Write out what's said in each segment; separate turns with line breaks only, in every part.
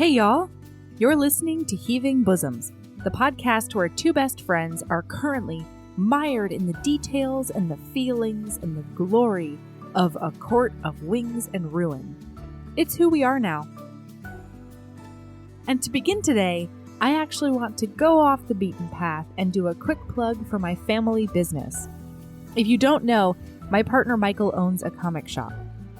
Hey y'all! You're listening to Heaving Bosoms, the podcast where two best friends are currently mired in the details and the feelings and the glory of A Court of Wings and Ruin. It's who we are now. And to begin today, I actually want to go off the beaten path and do a quick plug for my family business. If you don't know, my partner Michael owns a comic shop.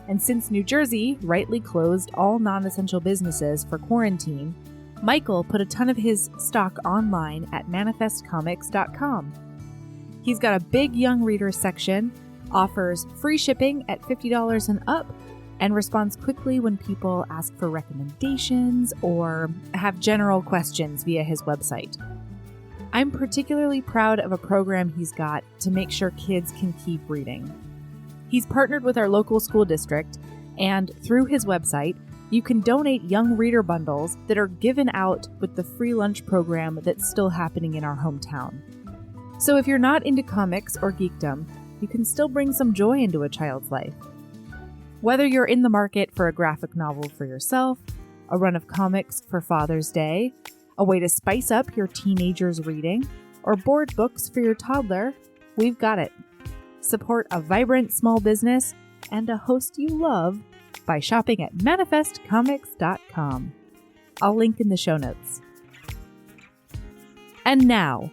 And since New Jersey rightly closed all non-essential businesses for quarantine, Michael put a ton of his stock online at manifestcomics.com. He's got a big young readers section, offers free shipping at $50 and up, and responds quickly when people ask for recommendations or have general questions via his website. I'm particularly proud of a program he's got to make sure kids can keep reading. He's partnered with our local school district, and through his website, you can donate young reader bundles that are given out with the free lunch program that's still happening in our hometown. So if you're not into comics or geekdom, you can still bring some joy into a child's life. Whether you're in the market for a graphic novel for yourself, a run of comics for Father's Day, a way to spice up your teenager's reading, or board books for your toddler, we've got it. Support a vibrant small business and a host you love by shopping at manifestcomics.com. I'll link in the show notes. And now,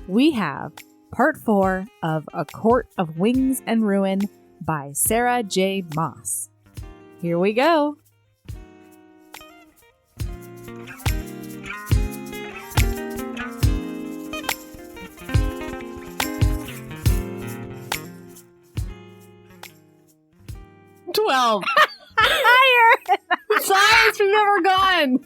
we have Part 4 of A Court of Wings and Ruin by Sarah J. Maas. Here we go.
Higher! It's highest we've ever gone!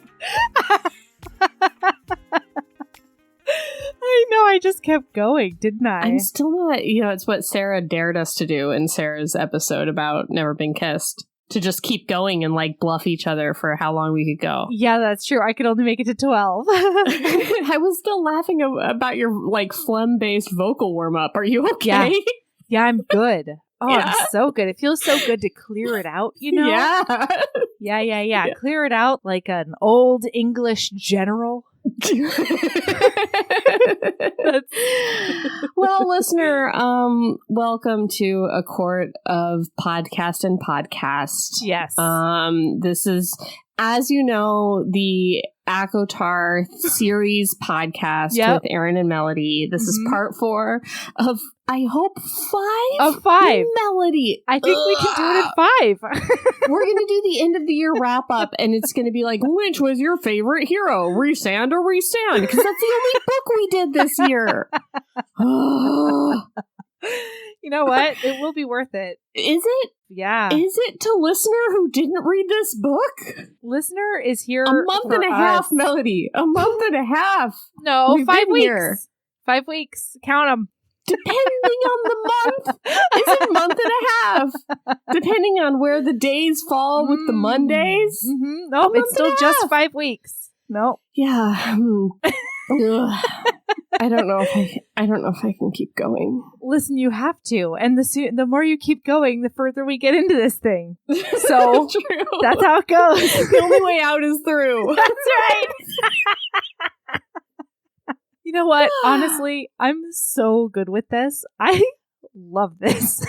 I know, I just kept going, didn't I?
I'm still not, it's what Sarah dared us to do in Sarah's episode about Never Been Kissed. To just keep going and, bluff each other for how long we could go.
Yeah, that's true. I could only make it to 12.
I was still laughing about your, phlegm-based vocal warm-up. Are you okay?
Yeah, I'm good. Oh,
yeah.
I'm so good. It feels so good to clear it out,
Yeah.
Yeah. Clear it out like an old English general.
Well, listener, welcome to A Court of Podcast and Podcast.
Yes.
This is, as you know, the ACOTAR series podcast with Erin and Melody. This is part 4 of, I hope, 5?
Of 5.
Melody.
I think we can do it in 5.
We're going to do the end of the year wrap up, and it's going to be like, which was your favorite hero? Resand or Resand? Because that's the only book we did this year.
You know what? It will be worth it.
Is it?
Yeah.
Is it to listener who didn't read this book?
Listener is here
a month and a half, Melody. A month and a half.
No,
We've
5
been
weeks.
Here.
5 weeks. Count them.
Depending on the month. It's a month and a half. Depending on where the days fall with the Mondays.
Mm-hmm. Nope, it's still just 5 weeks. Nope.
Yeah. I don't know if I can keep going.
Listen, you have to, and the more you keep going, the further we get into this thing. So that's how it goes.
The only way out is through.
That's right. You know what? Honestly, I'm so good with this. I love this.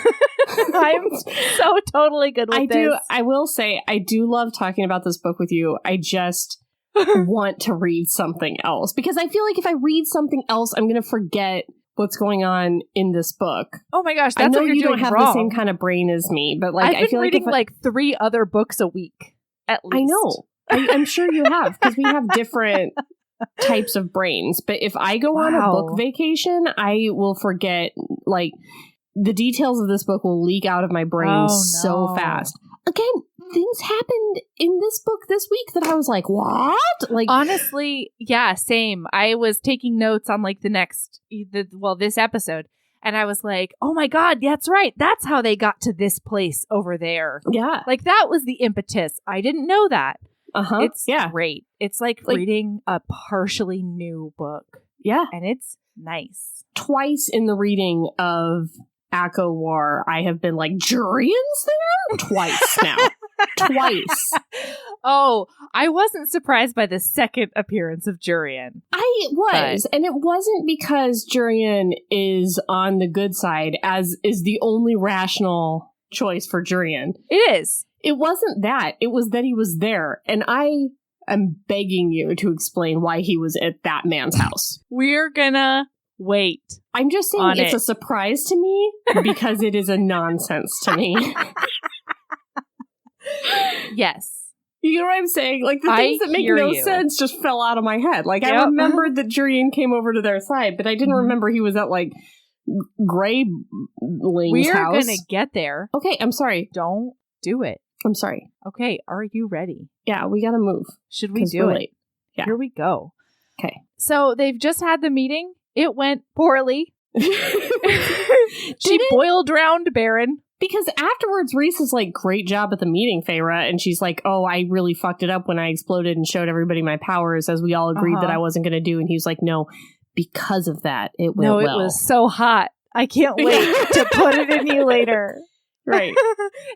I'm so totally good with this.
I will say, I do love talking about this book with you. I just want to read something else, because I feel like if I read something else, I'm going to forget what's going on in this book.
Oh my gosh, that's
I know
what you're
you
doing
don't have
wrong.
the same kind of brain as me, but
I've been
I feel
reading
like
3 other books a week at least.
I know. I'm sure you have, because we have different types of brains. But if I go on a book vacation, I will forget, the details of this book will leak out of my brain so fast. Again, things happened in this book this week that I was like, what?
Honestly, yeah, same. I was taking notes on this episode, and I was like, oh my God, that's right. That's how they got to this place over there.
Yeah.
That was the impetus. I didn't know that.
Uh-huh.
It's great. It's like reading a partially new book.
Yeah.
And it's nice.
Twice in the reading of ACO War, I have been like, Jurian's there? Twice now. twice.
Oh, I wasn't surprised by the second appearance of Jurian.
I was, and it wasn't because Jurian is on the good side, as is the only rational choice for Jurian.
It is.
It wasn't that. It was that he was there, and I am begging you to explain why he was at that man's house.
We're gonna wait.
I'm just saying it's a surprise to me because it is a nonsense to me.
Yes.
You know what I'm saying? Like, the things that make no sense just fell out of my head. Like, I remembered that Jurian came over to their side, but I didn't remember he was at, like, Grey Ling's house.
We're gonna get there.
Okay, I'm sorry.
Don't do it.
I'm sorry.
Okay, are you ready?
Yeah, we gotta move.
Should we do it?
Late. Yeah.
Here we go.
Okay.
So they've just had the meeting. It went poorly. She boil-drowned Baron.
Because afterwards, Reese is like, great job at the meeting, Feyre. And she's like, oh, I really fucked it up when I exploded and showed everybody my powers, as we all agreed that I wasn't going to do. And he was like, no, because of that, it went well.
No, it was so hot. I can't wait to put it in you later.
Right.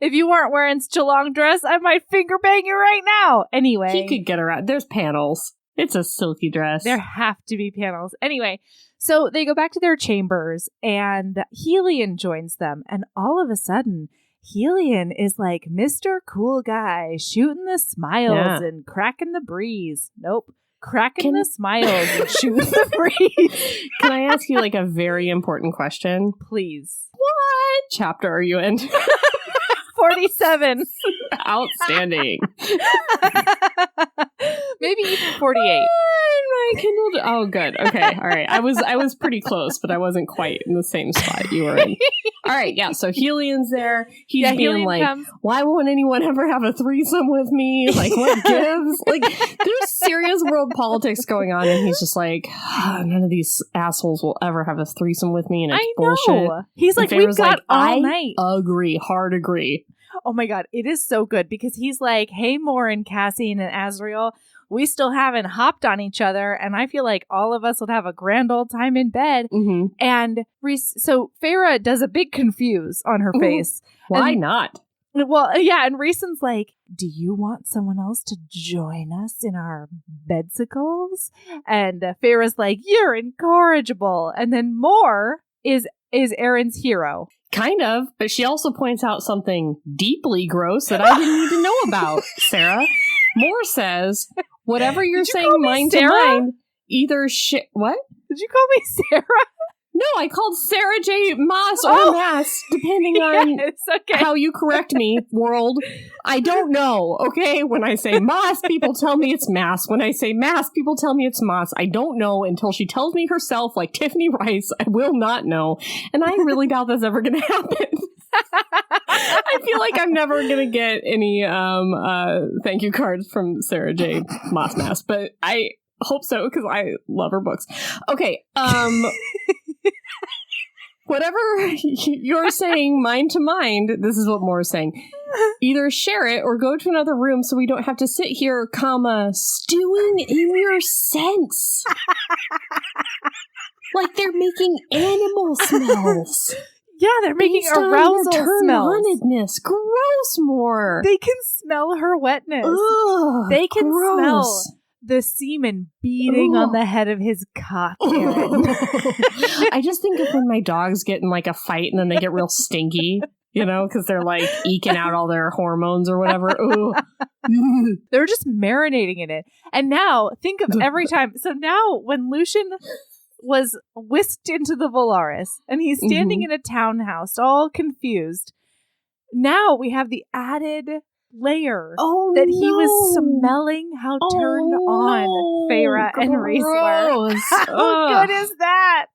If you weren't wearing such a long dress, I might finger bang you right now. Anyway.
He could get around. There's panels. It's a silky dress.
There have to be panels. Anyway, so they go back to their chambers and Helion joins them. And all of a sudden, Helion is like Mr. Cool Guy, shooting the smiles and cracking the breeze. Nope. Cracking the smiles and shooting the breeze.
Can I ask you like a very important question?
Please.
What chapter are you in?
47.
Outstanding.
Maybe even 48.
My Kindle. Oh, good. Okay. All right. I was pretty close, but I wasn't quite in the same spot you were in. All right. Yeah. So Helion's there. He's being
Helion
like,
comes.
why won't anyone ever have a threesome with me? Like, what gives? Like, there's serious world politics going on, and he's just like, none of these assholes will ever have a threesome with me, and it's bullshit.
He's like, we've got all night.
Agree. Hard agree.
Oh my God, it is so good because he's like, hey, Morin, Cassian, and Azriel, we still haven't hopped on each other, and I feel like all of us would have a grand old time in bed.
Mm-hmm.
And so Feyre does a big confuse on her face.
Why not?
Well, yeah, and Rhysand's like, do you want someone else to join us in our bedsicles? And Feyre's like, you're incorrigible. And then Mor is Erin's hero.
Kind of, but she also points out something deeply gross that I didn't need to know about, Sarah. Mor says, whatever you're saying mind to mind, either what?
Did you call me Sarah?
No, I called Sarah J. Maas or Maas, depending on how you correct me, world. I don't know, okay? When I say Maas, people tell me it's Maas. When I say Maas, people tell me it's Maas. I don't know until she tells me herself, like Tiffany Rice. I will not know. And I really doubt that's ever going to happen. I feel like I'm never going to get any thank you cards from Sarah J. Maas, but I hope so because I love her books. Okay, whatever you're saying, mind to mind, this is what Mor's saying. Either share it or go to another room so we don't have to sit here, stewing in your scents. Like they're making animal smells.
Yeah, they're making arousal smells.
Gross, Mor.
They can smell her wetness.
Ugh,
they can
gross.
Smell the semen beating on the head of his cock.
I just think of when my dogs get in like a fight and then they get real stinky, you know, because they're like eking out all their hormones or whatever.
They're just marinating in it. And now think of every time. So now when Lucien was whisked into the Valaris and he's standing in a townhouse all confused, now we have the added layer that he was smelling how turned on Feyre and Rhys were. How good is that?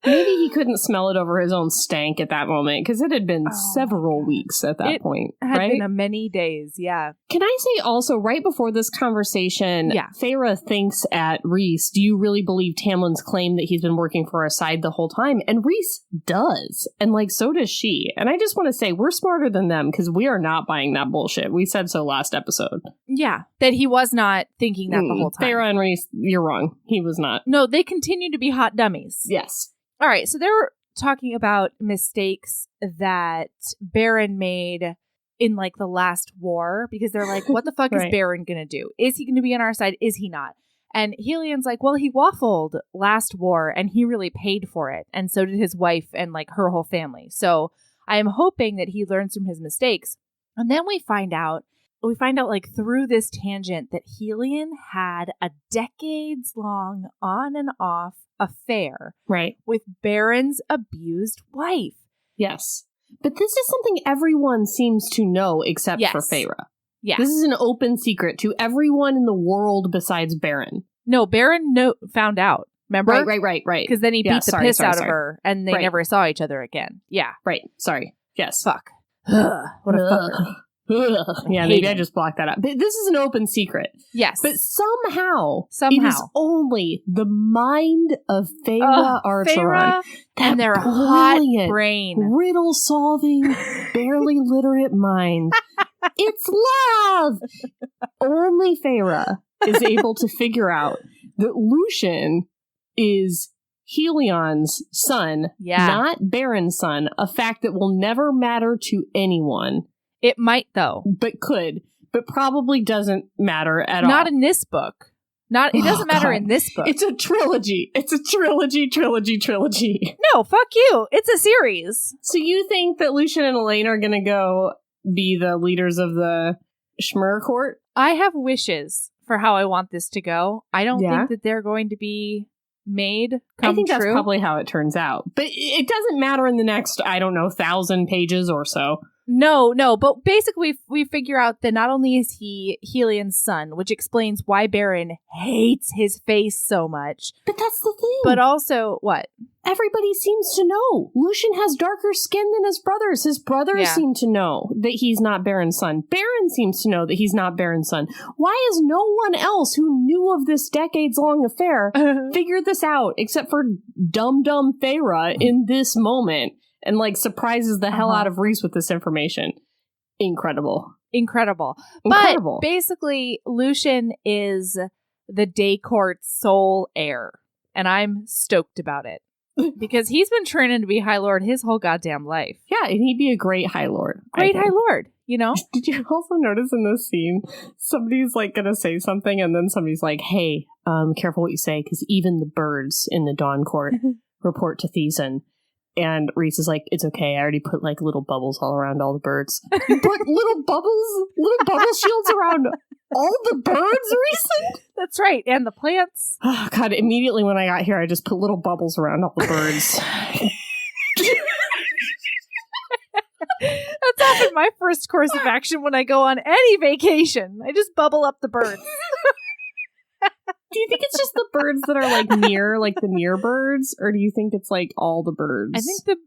Maybe he couldn't smell it over his own stank at that moment because it had been several weeks at that point.
Had been many days, yeah.
Can I say also, right before this conversation, Feyre thinks at Rhys, do you really believe Tamlin's claim that he's been working for our side the whole time? And Rhys does. And like, so does she. And I just want to say, we're smarter than them because we are not buying that bullshit. We said so last episode.
Yeah, that he was not thinking that the whole time.
Feyre and Rhys, you're wrong. He was not.
No, they continue to be hot dummies.
Yes.
All right, so they're talking about mistakes that Baron made in like the last war, because they're like, what the fuck is Baron gonna do? Is he gonna be on our side? Is he not? And Helion's like, well, he waffled last war and he really paid for it. And so did his wife and like her whole family. So I am hoping that he learns from his mistakes. And then we find out like through this tangent that Helion had a decades long on and off affair with Baron's abused wife.
Yes. But this is something everyone seems to know except for Feyre. Yeah. This is an open secret to everyone in the world besides Baron.
No, Baron found out. Remember?
Right.
Because then he beat the piss out of her and they never saw each other again. Yeah.
Right. Sorry. Yes.
Fuck. What a fucker.
Yeah, maybe I just blocked that out. But this is an open secret.
Yes.
But somehow. It is only the mind of Feyre Archeron.
And their hot brain.
Riddle-solving, barely literate mind. It's love! Only Feyre is able to figure out that Lucian is Helion's son, not Baron's son, a fact that will never matter to anyone.
It might, though.
But probably doesn't matter at all.
Not in this book. It doesn't matter in this book.
It's a trilogy. It's a trilogy.
No, fuck you. It's a series.
So you think that Lucian and Elaine are going to go be the leaders of the Schmur court?
I have wishes for how I want this to go. I don't think that they're going to be made come
I think
true.
That's probably how it turns out. But it doesn't matter in the next, 1,000 pages or so.
No, but basically we figure out that not only is he Helion's son, which explains why Baron hates his face so much.
But that's the thing.
But also, what?
Everybody seems to know. Lucian has darker skin than his brothers. His brothers seem to know that he's not Baron's son. Baron seems to know that he's not Baron's son. Why is no one else who knew of this decades-long affair figured this out, except for dumb Feyre in this moment? And, surprises the hell out of Rhys with this information. Incredible.
But basically, Lucian is the Day Court's sole heir. And I'm stoked about it. Because he's been training to be High Lord his whole goddamn life.
Yeah, and he'd be a great High Lord.
Great High Lord, you know?
Did you also notice in this scene, somebody's, gonna say something, and then somebody's like, hey, careful what you say, because even the birds in the Dawn Court report to Thiessen. And Rhys is like, it's okay, I already put little bubbles all around all the birds. You put little bubble shields around all the birds, Rhys?
That's right, and the plants.
Oh, God, immediately when I got here, I just put little bubbles around all the birds.
That's often my first course of action when I go on any vacation. I just bubble up the birds.
Do you think it's just the birds that are near, the near birds, or do you think it's all the birds?
I think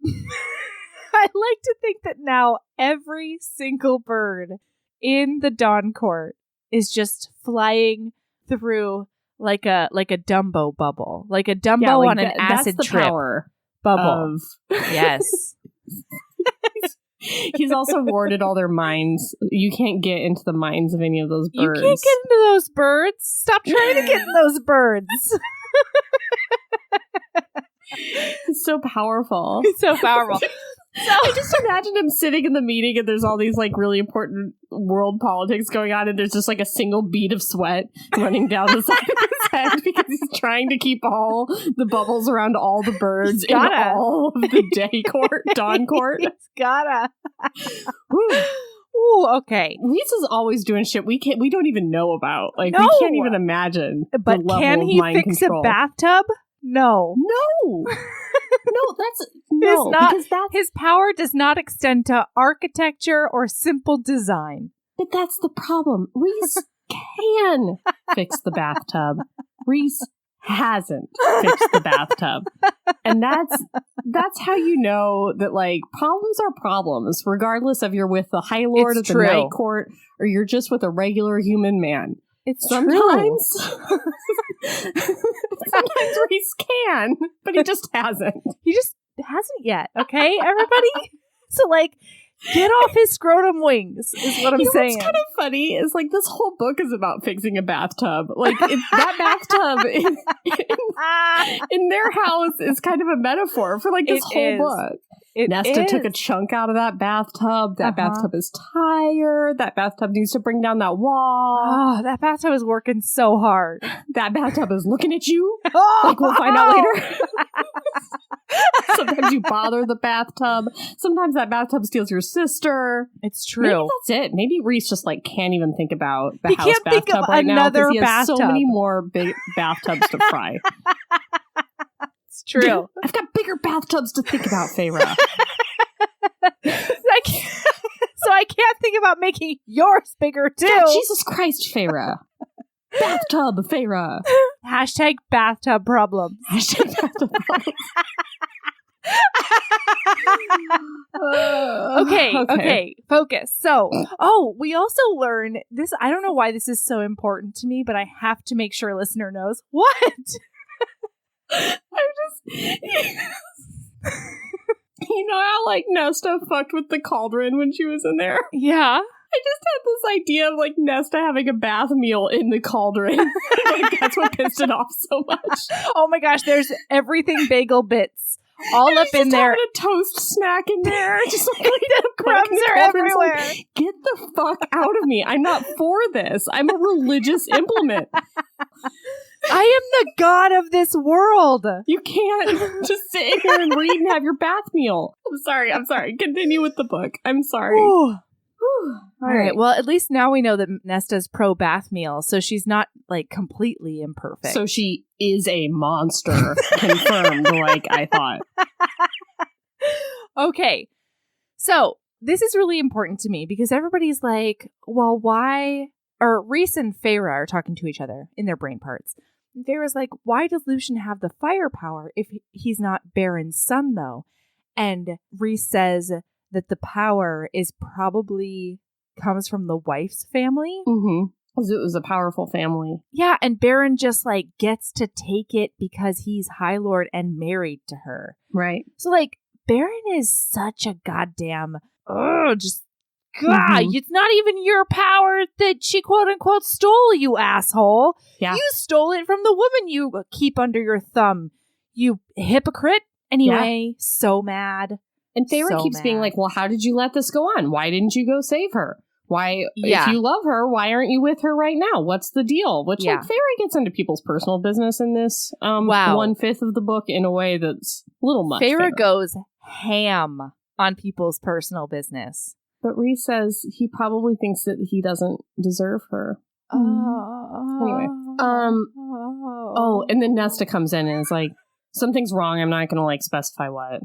I like to think that now every single bird in the Dawn Court is just flying through like a Dumbo bubble, like a Dumbo on an acid
that's the
trip
power
bubble. Yes.
He's also warded all their minds. You can't get into the minds of any of those birds.
You can't get into those birds. Stop trying to get in those birds.
He's so powerful.
So
I just imagine him sitting in the meeting and there's all these really important world politics going on and there's just a single bead of sweat running down the side of his head because he's trying to keep all the bubbles around all the birds in all of the Day Court, Dawn Court.
He's gotta. Ooh, okay.
Rhys is always doing shit we don't even know about. We can't even imagine.
But can he fix a bathtub? No.
No,
his power does not extend to architecture or simple design.
But that's the problem. Rhys can fix the bathtub. Rhys hasn't fixed the bathtub. And that's how you know that problems are problems, regardless if you're with the High Lord of the Night Court or you're just with a regular human man.
It's
sometimes
true.
Sometimes Rhys can, but he just hasn't.
He just hasn't yet, okay, everybody? So, get off his scrotum wings, is what I'm saying.
What's kind of funny is, this whole book is about fixing a bathtub. That bathtub in their house is kind of a metaphor for, this whole book. Nesta took a chunk out of that bathtub. That bathtub is tired. That bathtub needs to bring down that wall.
Oh, that bathtub is working so hard.
That bathtub is looking at you. Like we'll find out later. Sometimes you bother the bathtub. Sometimes that bathtub steals your sister.
It's true.
Maybe that's it. Maybe Reese just like can't even think about the
he
house
can't
bathtub
think of
right now because he has
bathtub.
so many more big bathtubs to fry.
It's true.
I've got bigger bathtubs to think about, Feyre.
So I can't think about making yours bigger too.
God, Jesus Christ, Feyre. Bathtub, Feyre.
Hashtag bathtub problems.
Hashtag bathtub problems.
Okay, focus. So, we also learn this. I don't know why this is so important to me, but I have to make sure a listener knows. What?
You know how, like, Nesta fucked with the cauldron when she was in there?
Yeah.
I just had this idea of, like, Nesta having a bath meal in the cauldron. Like, that's what pissed it off so much.
Oh my gosh, there's everything bagel bits all up in there.
A toast snack in there. Just like
the crumbs are everywhere.
Like, get the fuck out of me. I'm not for this. I'm a religious implement.
I am the god of this world.
You can't just sit here and read and have your bath meal. I'm sorry. Continue with the book. I'm sorry.
All right. Well, at least now we know that Nesta's pro bath meal, so she's not like completely imperfect.
So she is a monster, confirmed, like I thought.
Okay. So this is really important to me because everybody's like, well, why? Or Reese and Feyre are talking to each other in their brain parts. And Feyre's like, why does Lucian have the firepower if he's not Baron's son, though? And Reese says that the power is probably comes from the wife's family.
Mm-hmm. Because it was a powerful family.
Yeah, and Baron just, like, gets to take it because he's High Lord and married to her.
Right.
So, like, Baron is such a goddamn, it's not even your power that she quote-unquote stole, you asshole.
Yeah. You
stole it from the woman you keep under your thumb, you hypocrite. Anyway, so mad.
And Feyre keeps being like, well, how did you let this go on? Why didn't you go save her? Why, if you love her, why aren't you with her right now? What's the deal? Which, like, Feyre gets into people's personal business in this 1/5 of the book in a way that's a little much.
Feyre goes ham on people's personal business.
But Reese says he probably thinks that he doesn't deserve her. Anyway. And then Nesta comes in and is like, something's wrong. I'm not going to, like, specify what.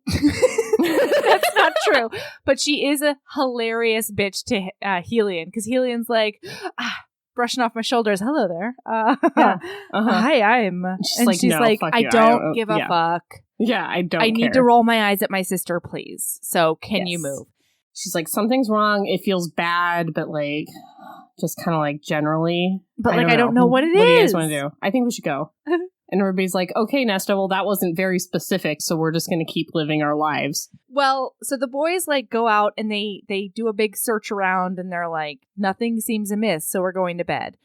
That's not true. But she is a hilarious bitch to Helion, because Helion's like, brushing off my shoulders. Hello there. Hi, I'm. She's like, I don't give a fuck.
Yeah, I don't.
I need to roll my eyes at my sister, please. So can you move?
She's like, something's wrong. It feels bad, but like, just kind of like generally.
But like, I don't know what it is.
What do you guys want to do? I think we should go. And everybody's like, okay, Nesta, well, that wasn't very specific, so we're just going to keep living our lives.
Well, so the boys, like, go out and they do a big search around, and they're like, nothing seems amiss, so we're going to bed.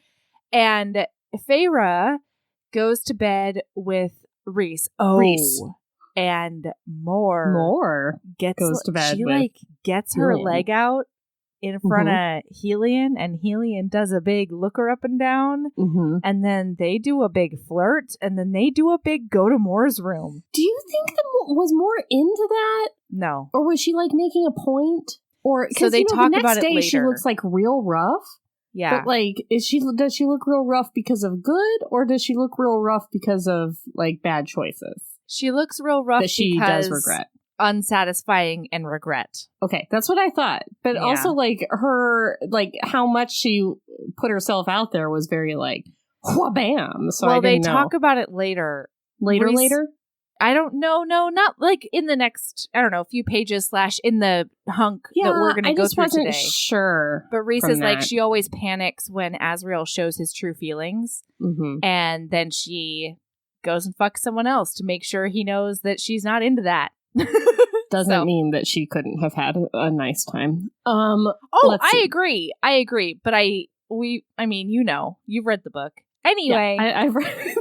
And Feyre goes to bed with Reese.
Reese.
And More
goes to bed with
like, gets her leg out in front of Helion, and Helion does a big look her up and down, and then they do a big flirt, and then they do a big go to Moore's room.
Do you think was Moore into that?
No.
Or was she like making a point? Or
so they talk
the next
about it
day
later.
She looks like real rough.
Yeah.
But like, does she look real rough because of good, or does she look real rough because of like bad choices?
She looks real rough
that she does regret.
Unsatisfying and regret.
Okay, that's what I thought. But also, like, her, like, how much she put herself out there was very, like, wha-bam. So
well,
I didn't
they talk about it later.
Later?
I don't know. No, not like in the next, I don't know, few pages / in the hunk that we're going to go through today.
Sure.
But Reese is like, she always panics when Azriel shows his true feelings. And then she goes and fucks someone else to make sure he knows that she's not into that.
Doesn't mean that she couldn't have had a nice time.
I agree. But I mean, you know, you've read the book. Anyway.
Yeah, I've read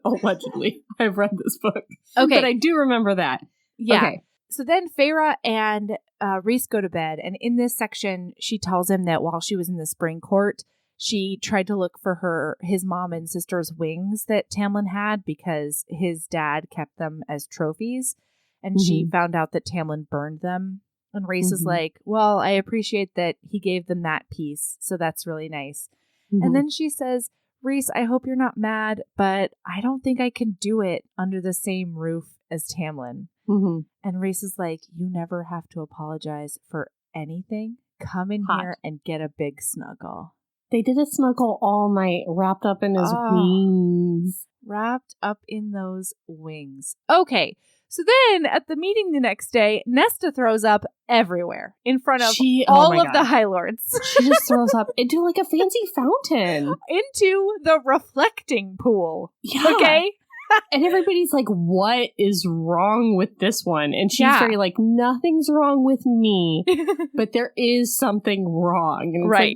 allegedly. I've read this book.
Okay.
But I do remember that.
Yeah.
Okay.
So then Feyre and Rhys go to bed. And in this section, she tells him that while she was in the spring court, she tried to look for his mom and sister's wings that Tamlin had because his dad kept them as trophies. And she found out that Tamlin burned them. And Rhys is like, well, I appreciate that he gave them that piece. So that's really nice. And then she says, Rhys, I hope you're not mad, but I don't think I can do it under the same roof as Tamlin. And Rhys is like, you never have to apologize for anything. Come in here and get a big snuggle.
They did a snuggle all night, wrapped up in his wings.
Wrapped up in those wings. Okay. So then at the meeting the next day, Nesta throws up everywhere in front of all of the High Lords.
She just throws up into like a fancy fountain.
Into the reflecting pool.
Yeah.
Okay?
And everybody's like, what is wrong with this one? And she's very like, nothing's wrong with me, but there is something wrong. And it's like,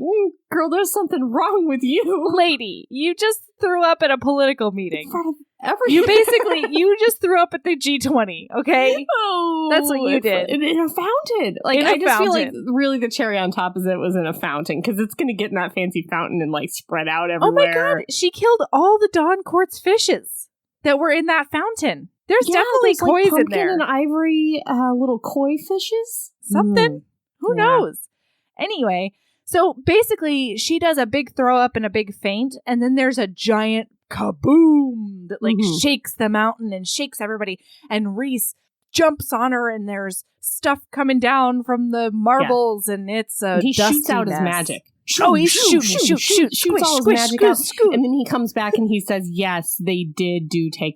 girl, there's something wrong with you.
Lady, you just threw up at a political meeting.
In front of everyone.
You just threw up at the G20, okay?
Oh,
that's what you did.
In a fountain. Like, I just feel like really the cherry on top is that it was in a fountain, because it's going to get in that fancy fountain and like spread out everywhere.
Oh my God, she killed all the Dawn Court's fishes that were in that fountain. There's definitely koi's in there.
And ivory little koi fishes.
Something. Who knows? Anyway, so basically she does a big throw up and a big faint, and then there's a giant kaboom that like shakes the mountain and shakes everybody. And Rhys jumps on her, and there's stuff coming down from the marbles, and it's a
he
dusty
shoots out
mess.
his magic.
He's shoots
all his magic out, and then he comes back and he says, "Yes, they did take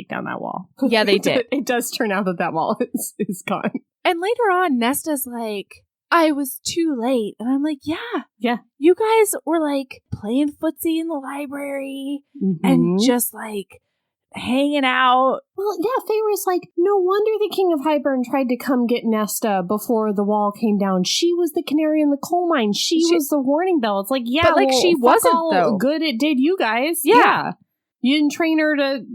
down that wall."
Yeah, they did.
It does turn out that wall is gone.
And later on, Nesta's like, "I was too late," and I'm like, "Yeah, you guys were like playing footsie in the library and just like hanging out."
Well, yeah, Feyre's like, no wonder the King of Hybern tried to come get Nesta before the wall came down. She was the canary in the coal mine. She was the warning bell. It's like, yeah,
but like she wasn't though.
Good it did you guys. Yeah. You didn't train her to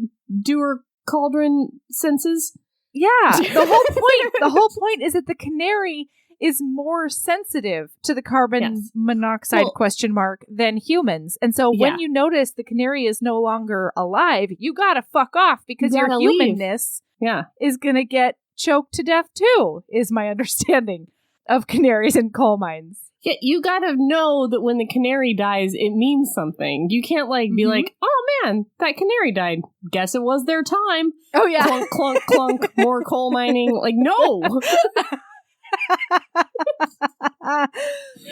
do her cauldron senses.
Yeah. The whole point is that the canary is more sensitive to the carbon monoxide than humans. And so when you notice the canary is no longer alive, you gotta fuck off, because your humanness is gonna get choked to death too, is my understanding of canaries in coal mines.
Yeah, you gotta know that when the canary dies, it means something. You can't like be like, oh man, that canary died. Guess it was their time.
Oh yeah.
Clunk, clunk, clunk, more coal mining. Like, no.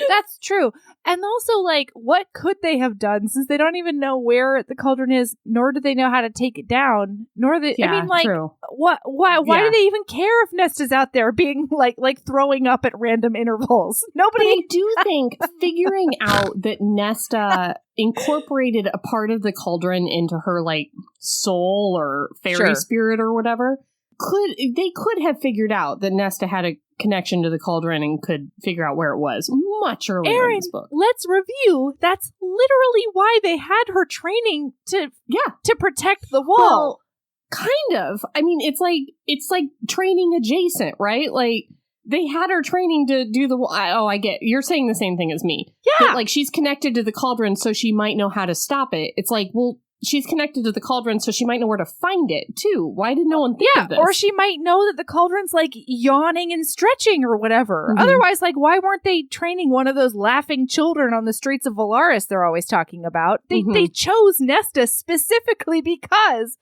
That's true. And also, like, what could they have done, since they don't even know where the cauldron is, nor do they know how to take it down, nor I mean, like, why do they even care if Nesta's out there being like throwing up at random intervals? Nobody.
But I do think figuring out that Nesta incorporated a part of the cauldron into her like soul or fairy spirit or whatever, they could have figured out that Nesta had a connection to the cauldron and could figure out where it was much earlier in this book.
Let's review. That's literally why they had her training to protect the wall.
Well, kind of. I mean, it's like training adjacent, right? Like, they had her training to do the wall. Oh, I get. You're saying the same thing as me.
Yeah.
That, like, she's connected to the cauldron so she might know how to stop it. It's like, well, she's connected to the cauldron so she might know where to find it, too. Why did no one think of this?
Or she might know that the cauldron's, like, yawning and stretching or whatever. Otherwise, like, why weren't they training one of those laughing children on the streets of Valaris they're always talking about? They chose Nesta specifically because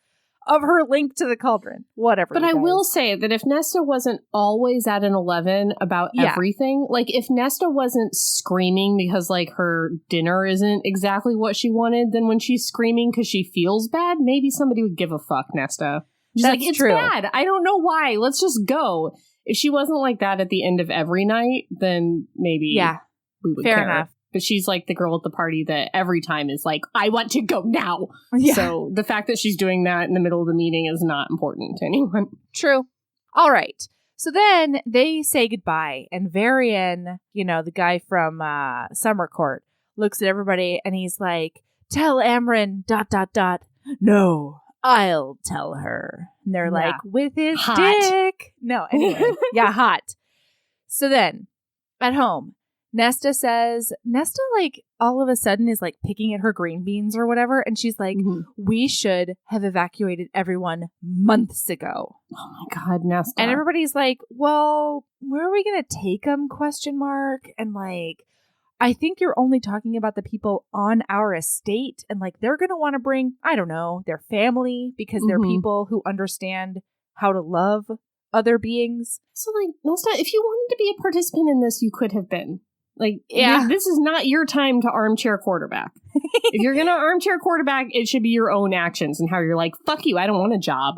of her link to the cauldron. Whatever.
But I will say that if Nesta wasn't always at an 11 about everything, like if Nesta wasn't screaming because like her dinner isn't exactly what she wanted, then when she's screaming because she feels bad, maybe somebody would give a fuck, Nesta. She's like, it's bad. I don't know why. Let's just go. If she wasn't like that at the end of every night, then maybe we would care.
Fair enough.
But she's like the girl at the party that every time is like, I want to go now. Yeah. So the fact that she's doing that in the middle of the meeting is not important to anyone.
True. All right. So then they say goodbye, and Varian, the guy from Summer Court, looks at everybody and he's like, tell Amren ... No, I'll tell her. And they're like, with his
hot
dick. No, anyway. Yeah, hot. So then, at home, Nesta, like, all of a sudden is, like, picking at her green beans or whatever. And she's like, we should have evacuated everyone months ago.
Oh, my God, Nesta.
And everybody's like, well, where are we going to take them? ? And, like, I think you're only talking about the people on our estate. And, like, they're going to want to bring, I don't know, their family because they're people who understand how to love other beings.
So, like, Nesta, if you wanted to be a participant in this, you could have been. Like, this is not your time to armchair quarterback. If you're going to armchair quarterback, it should be your own actions and how you're like, fuck you, I don't want a job.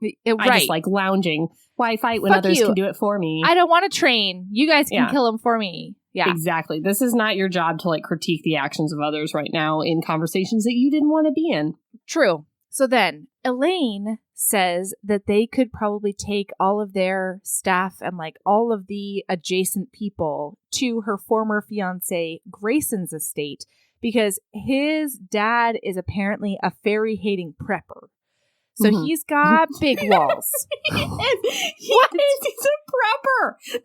I just like lounging. Why fight when others can do it for me?
I don't want to train. You guys can kill them for me. Yeah.
Exactly. This is not your job to, like, critique the actions of others right now in conversations that you didn't want to be in.
True. So then Elaine says that they could probably take all of their staff and, like, all of the adjacent people to her former fiance Grayson's estate because his dad is apparently a fairy-hating prepper. So he's got big walls.
He's a prepper.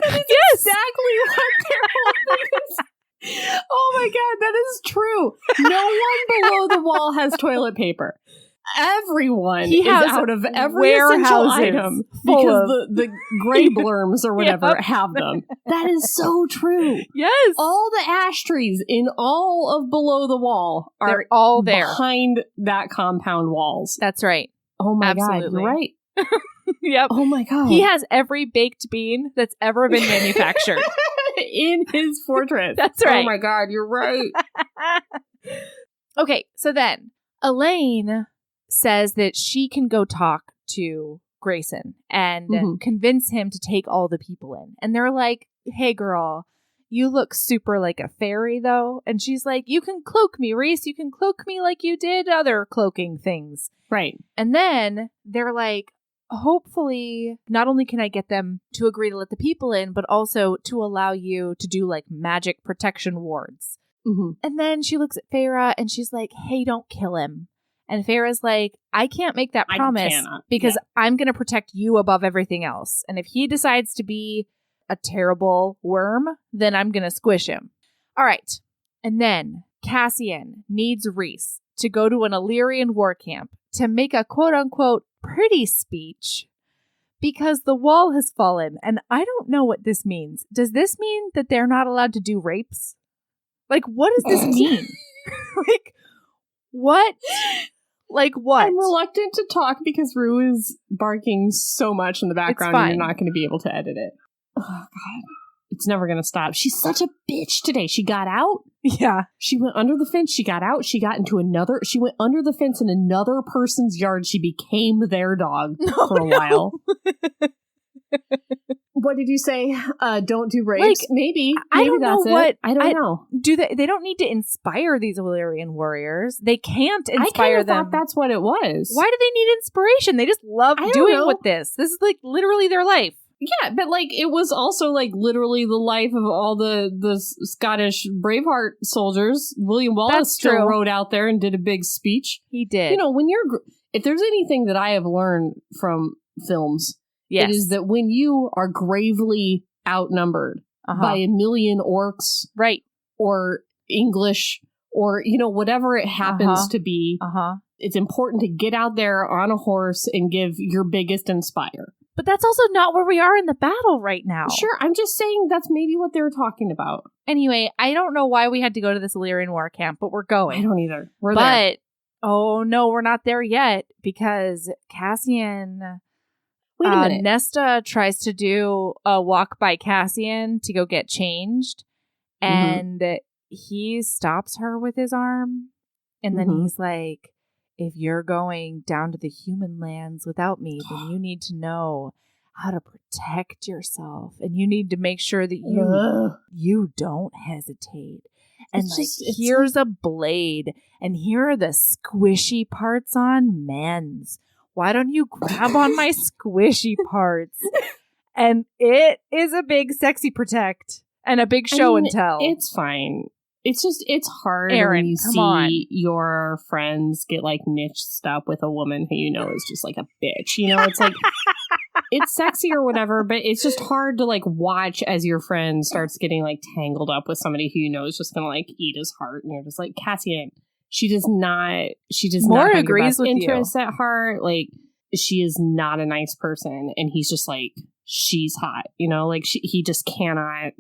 That is exactly what their life is. Oh my God, that is true. No one below the wall has toilet paper. Everyone is out of every essential item because the gray blurms or whatever have them. That is so true.
Yes.
All the ash trees in all of below the wall are
all there
behind that compound walls.
That's right.
Oh my God, you're right.
Yep.
Oh my God.
He has every baked bean that's ever been manufactured
in his fortress.
That's right.
Oh my God, you're right.
Okay, so then Elaine says that she can go talk to Grayson and convince him to take all the people in. And they're like, hey, girl, you look super like a fairy, though. And she's like, you can cloak me, Reese. You can cloak me like you did other cloaking things.
Right.
And then they're like, hopefully, not only can I get them to agree to let the people in, but also to allow you to do, like, magic protection wards. And then she looks at Feyre and she's like, hey, don't kill him. And Feyre's like, I can't make that promise because I'm going to protect you above everything else. And if he decides to be a terrible worm, then I'm going to squish him. All right. And then Cassian needs Reese to go to an Illyrian war camp to make a quote-unquote pretty speech because the wall has fallen. And I don't know what this means. Does this mean that they're not allowed to do rapes? Like, what does this mean? Like, what? Like, what?
I'm reluctant to talk because Rue is barking so much in the background and you're not going to be able to edit it. Oh, God. It's never going to stop. She's such a bitch today. She got out.
Yeah.
She went under the fence. She got out. She went under the fence in another person's yard. She became their dog for a while. What did you say? Don't do rapes? Like, maybe
I don't
that's
know
it. I don't know.
Do they don't need to inspire these Illyrian warriors. They can't inspire them.
I thought that's what it was.
Why do they need inspiration? They just love doing with this. This is, like, literally their life.
Yeah, but, like, it was also, like, literally the life of all the Scottish Braveheart soldiers. William Wallace still rode out there and did a big speech.
He did.
You know, if there's anything that I have learned from films, it is that when you are gravely outnumbered by a million orcs,
right,
or English, or, you know, whatever it happens to be, it's important to get out there on a horse and give your biggest inspire.
But that's also not where we are in the battle right now.
Sure, I'm just saying that's maybe what they were talking about.
Anyway, I don't know why we had to go to this Illyrian war camp, but we're going.
I don't either. We're there.
But, oh no, we're not there yet because Cassian...
Wait a minute.
Nesta tries to do a walk by Cassian to go get changed, and he stops her with his arm, and then he's like, if you're going down to the human lands without me, then you need to know how to protect yourself, and you need to make sure that you don't hesitate. And here's a blade, and here are the squishy parts on men's. Why don't you grab on my squishy parts? And it is a big sexy protect and a big show and tell.
It's fine. it's hard
Erin,
when you
come
see
on.
your friends get like mixed up with a woman who you know is just like a bitch. You know, it's like it's sexy or whatever, but it's just hard to like watch as your friend starts getting like tangled up with somebody who you know is just gonna like eat his heart, and you're just like, Cassian, she does not have your best interests at heart. Like, she is not a nice person, and he's just like, she's hot, you know, like he just cannot.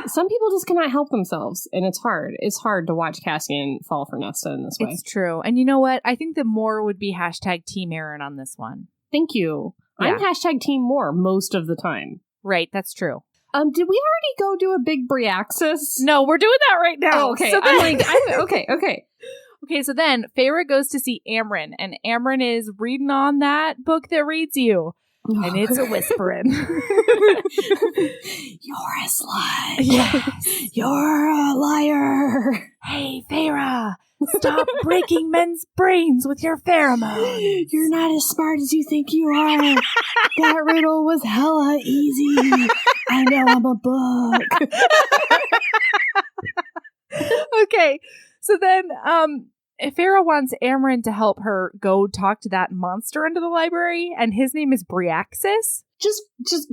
Some people just cannot help themselves, and it's hard. It's hard to watch Cassian fall for Nesta in this way.
It's true. And you know what? I think the more would be hashtag Team Erin on this one.
Thank you. Yeah. I'm hashtag Team More most of the time.
Right, that's true.
Did we already go do a big Briaxis?
No, we're doing that right now.
Oh, okay.
So
Okay.
Okay, so then Feyre goes to see Amryn, and Amryn is reading on that book that reads you. And it's a whispering.
You're a slut.
Yes.
You're a liar.
Hey, Feyre, stop breaking men's brains with your pheromones.
You're not as smart as you think you are. That riddle was hella easy. I know I'm a book.
Okay, so then Feyre wants Amryn to help her go talk to that monster under the library, and his name is Briaxis.
Just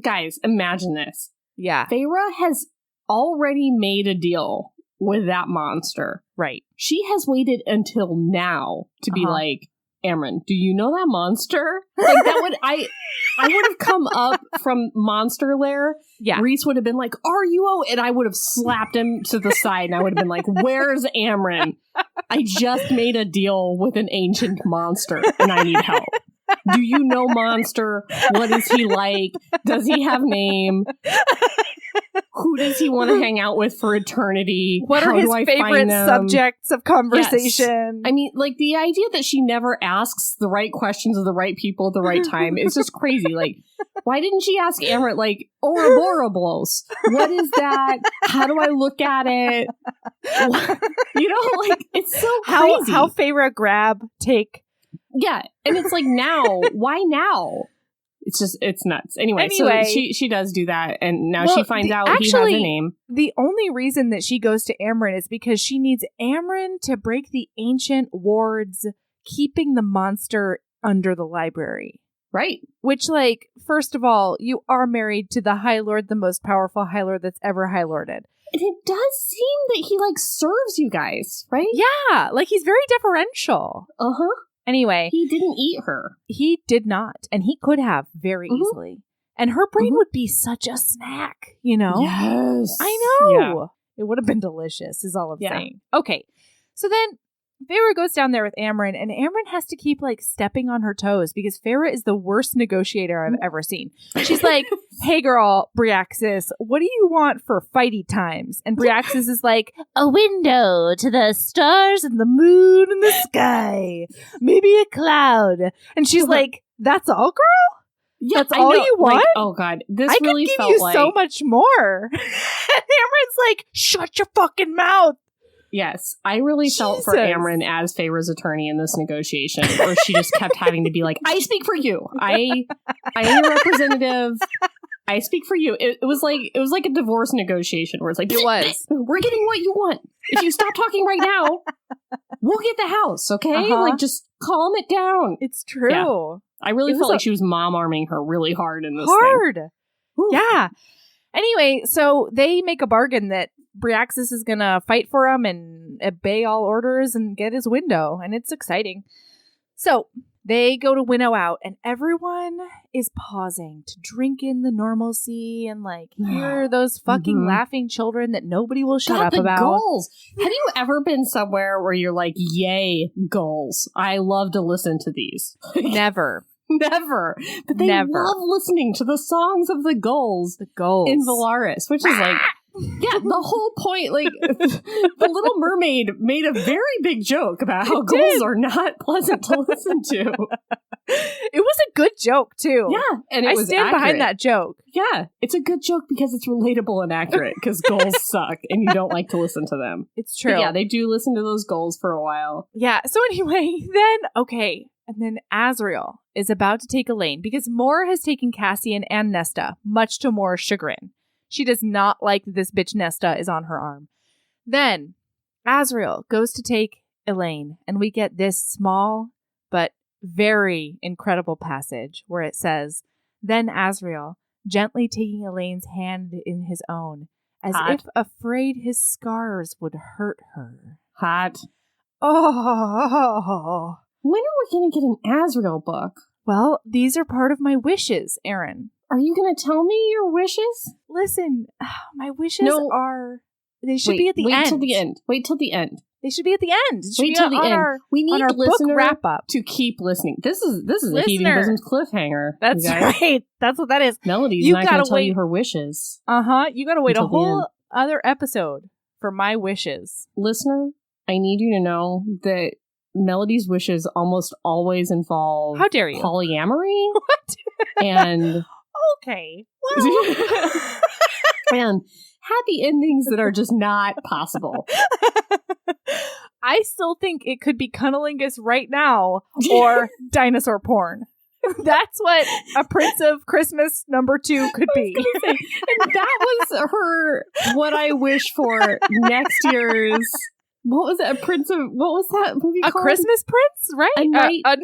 guys, imagine this.
Yeah.
Feyre has already made a deal with that monster.
Right.
She has waited until now to be like, Amryn, do you know that monster? Like, that would I would have come up from Monster Lair.
Yeah.
Reese would have been like, RUO, and I would have slapped him to the side, and I would have been like, where's Amryn? I just made a deal with an ancient monster, and I need help. Do you know Monster? What is he like? Does he have name? Who does he want to hang out with for eternity?
What are his favorite subjects of conversation?
Yes. I mean, like, the idea that she never asks the right questions of the right people at the right time is just crazy. Like, why didn't she ask Amryn, like, Ouroboros? What is that? How do I look at it? You know, like, it's so crazy.
How Feyre grab, take.
Yeah, and it's like, now. Why now? It's nuts. Anyway, so she does do that, and now she finds out he has a name.
The only reason that she goes to Amryn is because she needs Amryn to break the ancient wards, keeping the monster under the library.
Right.
Which, like, first of all, you are married to the High Lord, the most powerful High Lord that's ever High Lorded.
And it does seem that he, like, serves you guys, right?
Yeah, like, he's very deferential.
Uh-huh.
Anyway.
He didn't eat her.
He did not. And he could have very easily. And her brain would be such a snack, you know?
Yes.
I know.
Yeah.
It would have been delicious, is all I'm saying. Okay. So then Feyre goes down there with Amryn, and Amryn has to keep, like, stepping on her toes because Feyre is the worst negotiator I've ever seen. She's like, hey, girl, Briaxis, what do you want for fighty times? And Briaxis is like, a window to the stars and the moon and the sky. Maybe a cloud. And she's like, that's all, girl?
Yeah,
that's all you want?
Like, oh, God. This
I
really
could
felt
give you
like...
so much more. And Amryn's like, shut your fucking mouth.
Yes, I really felt for Amryn as Feyre's attorney in this negotiation, where she just kept having to be like, I speak for you. I am your representative. I speak for you. It was like a divorce negotiation where it's like, we're getting what you want. If you stop talking right now, we'll get the house, okay? Like, just calm it down.
It's true.
Yeah. I really felt like she was mom-arming her really hard in this thing.
Yeah. Anyway, so they make a bargain that Briaxis is going to fight for him and obey all orders and get his window, and it's exciting. So they go to winnow out, and everyone is pausing to drink in the normalcy and, like, hear those fucking laughing children that nobody will shut up about.
Goals. Have you ever been somewhere where you're like, yay, goals? I love to listen to these.
Never.
Never. But they love listening to the songs of the goals.
The goals.
In Valaris, which is like... Yeah, the whole point, like, the Little Mermaid made a very big joke about how goals are not pleasant to listen to.
It was a good joke, too.
Yeah, and I
stand behind that joke.
Yeah, it's a good joke because it's relatable and accurate, because goals suck, and you don't like to listen to them.
It's true.
But yeah, they do listen to those goals for a while.
Yeah, so anyway, then Azriel is about to take Elaine, because Mor has taken Cassian and Nesta, much to Mor's chagrin. She does not like that this bitch Nesta is on her arm. Then Azriel goes to take Elaine, and we get this small but very incredible passage where it says, "Then Azriel, gently taking Elaine's hand in his own, as
Hot.
if afraid his scars would hurt her."
Hot.
Oh.
When are we going to get an Azriel book?
Well, these are part of my wishes, Erin.
Are you going to tell me your wishes?
Listen, my wishes are... They should be at the end.
Wait till the end. Wait till the end.
They should be at the end.
Wait till the end. We need
our
listener
book wrap up
to keep listening. This is a Heating Bosoms cliffhanger.
That's right. That's what that is.
Melody's not going to tell you her wishes.
You got to wait a whole other episode for my wishes.
Listener, I need you to know that Melody's wishes almost always involve
how dare you
polyamory.
What?
And
okay. Well.
And happy endings that are just not possible.
I still think it could be cunnilingus right now or dinosaur porn. That's what a Prince of Christmas #2 could be.
And that was her what I wish for next year's. What was it? What was that movie called?
A Christmas Prince, right?
A knight,
a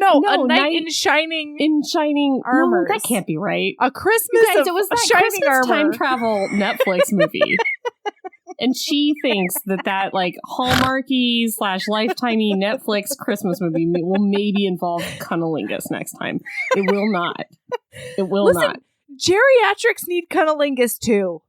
knight in shining armor.
No, that can't be right.
A Christmas
guys, it was that
shining
Christmas
armor.
time travel Netflix movie. And she thinks that like Hallmarky / Lifetimey Netflix Christmas movie will maybe involve cunnilingus next time. It will not. It will not.
Geriatrics need cunnilingus too.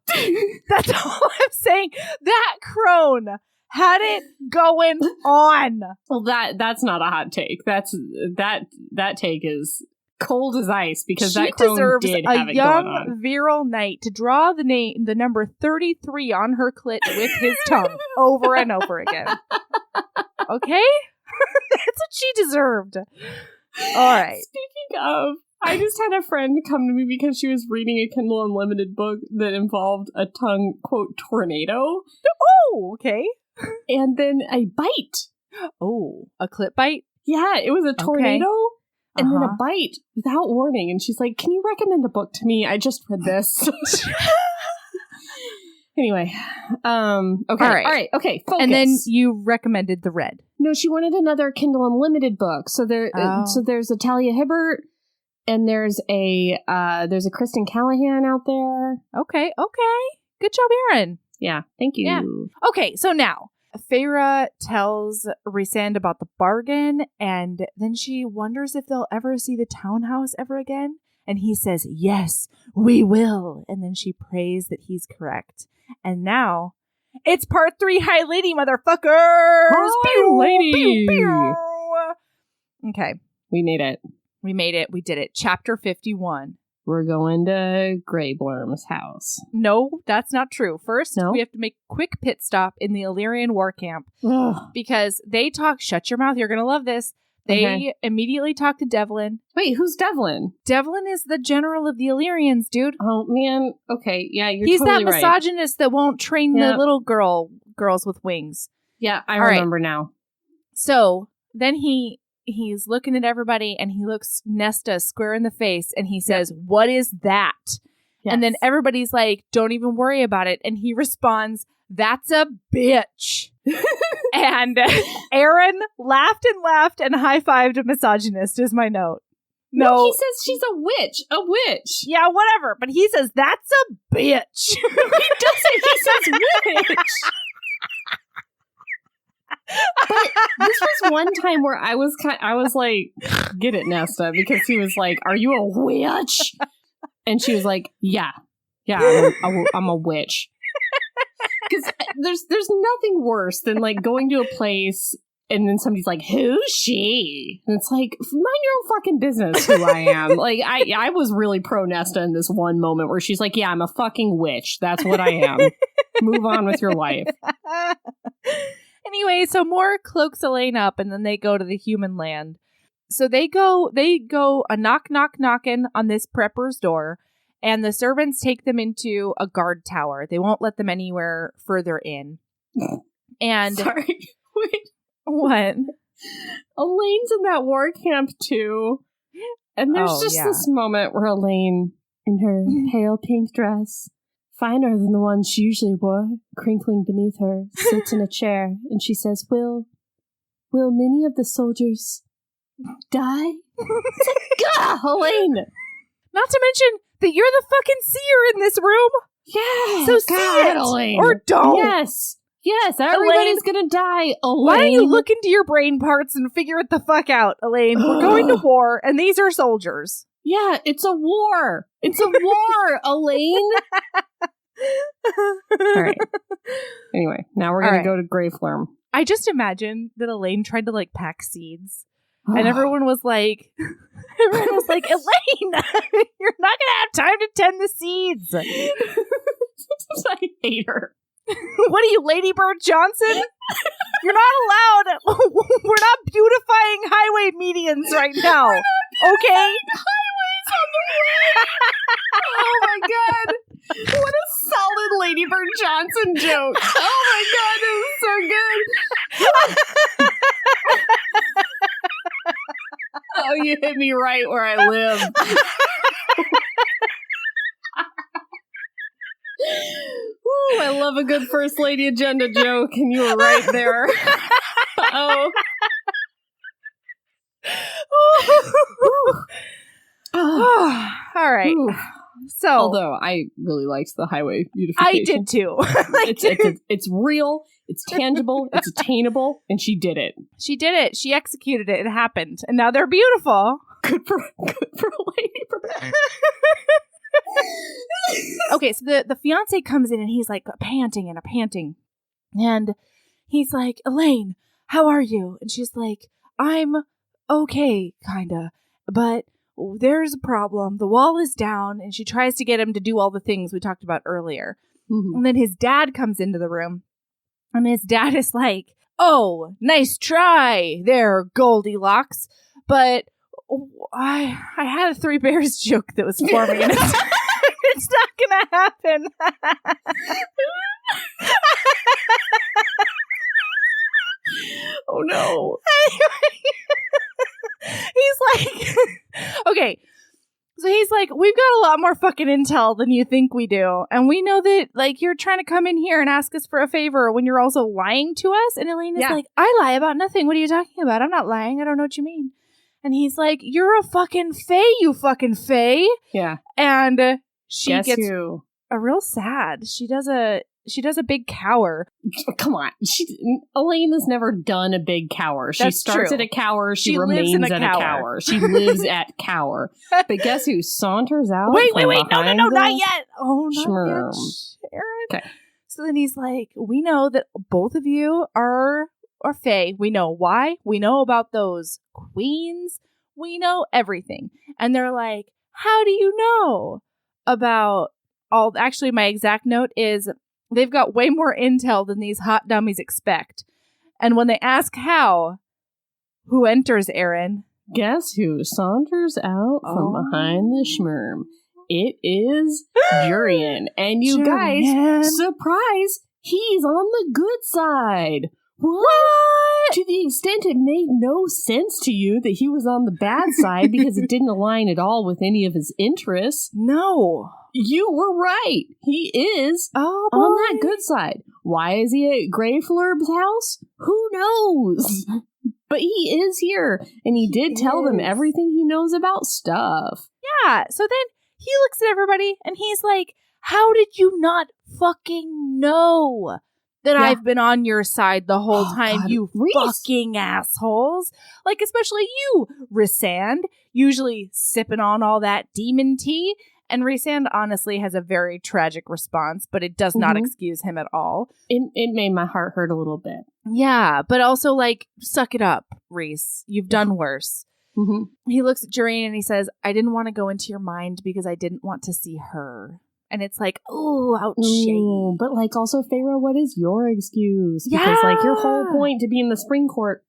That's all I'm saying. That crone had it going on.
Well, that's not a hot take. That take is cold as ice because that crone
deserves
did have it going
a young
on.
virile knight to draw the number 33 on her clit with his tongue over and over again. Okay? That's what she deserved. All right.
Speaking of, I just had a friend come to me because she was reading a Kindle Unlimited book that involved a tongue, quote, tornado.
Oh, okay.
And then a bite.
Oh, a clit bite?
Yeah, it was a tornado and then a bite without warning. And she's like, "Can you recommend a book to me? I just read this." Anyway, okay, all right, okay, focus.
And then you recommended The Red.
No, she wanted another Kindle Unlimited book. So there's a Talia Hibbert, and there's a Kristen Callahan out there.
Okay, good job, Erin.
Yeah, thank you.
Yeah. Okay, so now Feyre tells Rhysand about the bargain, and then she wonders if they'll ever see the townhouse ever again. And he says, "Yes, we will." And then she prays that he's correct. And now it's part 3, High Lady, motherfuckers!
High Lady!
Pew, pew. Okay.
We made it.
We did it. Chapter 51.
We're going to Grey Worm's house.
No, that's not true. First, we have to make a quick pit stop in the Illyrian war camp. Because they talk, shut your mouth, you're going to love this. They immediately talk to Devlin.
Wait, who's Devlin?
Devlin is the general of the Illyrians, dude.
Oh, man. Okay, yeah,
He's
totally
that misogynist that won't train the little girls with wings.
Yeah, I remember now.
So, then he's looking at everybody, and he looks Nesta square in the face, and he says, "What is that?" Yes. And then everybody's like, "Don't even worry about it." And he responds, "That's a bitch." And Erin laughed and high-fived a misogynist is my note.
No, he says she's a witch. A witch.
Yeah, whatever. But he says, "That's a bitch."
He doesn't. He says witch. But this was one time where I was like, "Get it, Nesta," because he was like, "Are you a witch?" And she was like, "Yeah, I'm a witch." Because there's nothing worse than like going to a place and then somebody's like, "Who's she?" And it's like, mind your own fucking business who I am. Like I was really pro Nesta in this one moment where she's like, "Yeah, I'm a fucking witch. That's what I am. Move on with your life."
Anyway, so more cloaks Elaine up, and then they go to the human land. So they go a knocking on this prepper's door, and the servants take them into a guard tower. They won't let them anywhere further in. And
sorry, wait,
what?
Elaine's in that war camp too, and there's this moment where Elaine, in her pale pink dress, finer than the one she usually wore, crinkling beneath her, sits in a chair, and she says, Will many of the soldiers die? God, Elaine!
Not to mention that you're the fucking seer in this room.
Yeah.
So see it,
Elaine.
or don't.
Yes, everybody's gonna die, Elaine.
Why don't you look into your brain parts and figure it the fuck out, Elaine? We're going to war, and these are soldiers.
Yeah, it's a war. It's a war, Elaine. All right. Anyway, now we're going to go to Grey Flurm.
I just imagine that Elaine tried to, like, pack seeds. And everyone was like, Elaine, you're not going to have time to tend the seeds.
I hate her.
What are you, Lady Bird Johnson? You're not allowed. We're not beautifying highway medians right now. Okay?
Highways on the way. Oh my god. What a solid Lady Bird Johnson joke. Oh my god, this is so good. Oh, you hit me right where I live. Ooh, I love a good First Lady agenda joke, and you were right there. Uh-oh.
All right.
Ooh.
So,
although I really liked the highway beautification.
I did too.
It's real, it's tangible, it's attainable, and she did it.
She did it. She executed it. It happened, and now they're beautiful.
Good for a lady.
Okay, so the fiance comes in and he's like panting, and he's like, Elaine, how are you? And she's like, I'm okay, kinda, but there's a problem. The wall is down, and she tries to get him to do all the things we talked about earlier. Mm-hmm. And then his dad comes into the room, and his dad is like, oh, nice try there, Goldilocks, but I had a Three Bears joke that was forming, and it's not gonna happen.
Oh no.
He's like, okay, so he's like, we've got a lot more fucking intel than you think we do, and we know that, like, you're trying to come in here and ask us for a favor when you're also lying to us. And Elaine is like, I lie about nothing. What are you talking about? I'm not lying. I don't know what you mean. And he's like, you're a fucking fae, you fucking fae.
Yeah.
And she
Guess
gets
who?
a real sad. She does a big cower.
Come on. Elaine has never done a big cower. She starts
true.
at a cower. She remains at a cower. She lives at cower. But guess who saunters out?
Wait. No, not yet. Oh, not
Schmerm.
yet, Erin.
Okay.
So then he's like, we know that both of you are fae. We know why. We know about those queens. We know everything. And they're like, how do you know about all? Actually, my exact note is, they've got way more intel than these hot dummies expect. And when they ask how, who enters, Erin?
Guess who saunters out from behind the schmerm? It is Jurian. And you guys, surprise, he's on the good side. What? To the extent it made no sense to you that he was on the bad side because it didn't align at all with any of his interests.
No.
You were right. He is on that good side. Why is he at Grey Flurb's house? Who knows? But he is here, and he did tell them everything he knows about stuff.
Yeah, so then he looks at everybody, and he's like, how did you not fucking know that I've been on your side the whole time, God, you fucking assholes? Like, especially you, Rhysand, usually sipping on all that demon tea. And Rhysand honestly has a very tragic response, but it does not excuse him at all.
It made my heart hurt a little bit.
Yeah, but also, like, suck it up, Rhys. You've done worse. Mm-hmm. He looks at Jurian and he says, I didn't want to go into your mind because I didn't want to see her. And it's like, oh, ouch.
But, like, also, Pharaoh, what is your excuse? Because, like, your whole point to be in the Spring Court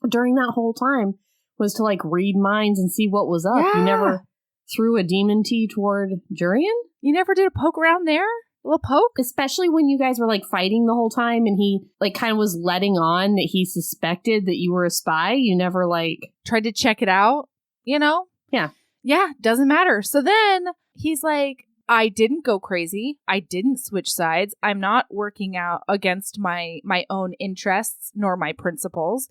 during that whole time was to, like, read minds and see what was up. Yeah. You never threw a demon tea toward Jurian?
You never did a poke around there? A little poke?
Especially when you guys were, like, fighting the whole time and he, like, kind of was letting on that he suspected that you were a spy. You never, like,
tried to check it out, you know?
Yeah.
Yeah, doesn't matter. So then he's like, I didn't go crazy. I didn't switch sides. I'm not working out against my own interests nor my principles.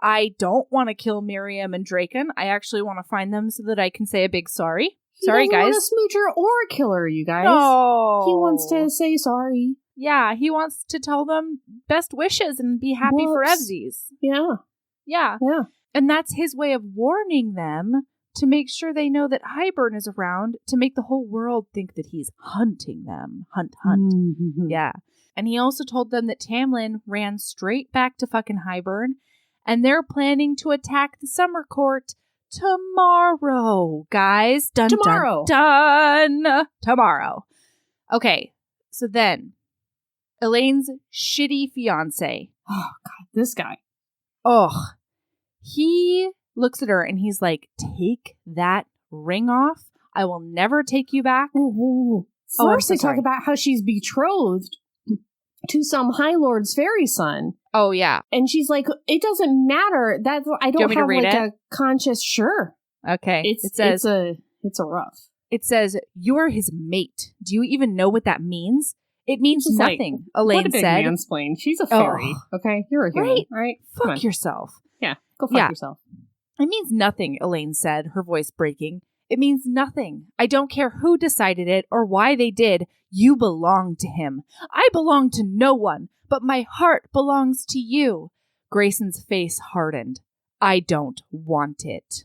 I don't want to kill Miriam and Draken. I actually want to find them so that I can say a big sorry. Sorry, guys.
He doesn't want a smoocher or a killer, you guys.
No.
He wants to say sorry.
Yeah, he wants to tell them best wishes and be happy for Evsies.
Yeah.
Yeah.
Yeah.
And that's his way of warning them to make sure they know that Hybern is around, to make the whole world think that he's hunting them. Hunt.
Mm-hmm.
Yeah. And he also told them that Tamlin ran straight back to fucking Hybern, and they're planning to attack the Summer Court tomorrow, guys.
Tomorrow.
Dun. Tomorrow. Okay, so then, Elaine's shitty fiance.
Oh, God, this guy.
Ugh. He looks at her and he's like, take that ring off. I will never take you back.
Ooh. First, they talk about how she's betrothed to some High Lord's fairy son.
Oh, yeah.
And she's like, it doesn't matter. That I don't have like a conscious. Sure.
Okay.
It's a rough.
It says, you're his mate. Do you even know what that means? It means nothing, like, Elaine said.
Mansplain. She's a fairy. Oh. Okay? You're a human, right?
Fuck yourself.
Yeah. Go fuck yourself.
It means nothing, Elaine said, her voice breaking. It means nothing. I don't care who decided it or why they did. You belong to him. I belong to no one, but my heart belongs to you. Grayson's face hardened. I don't want it.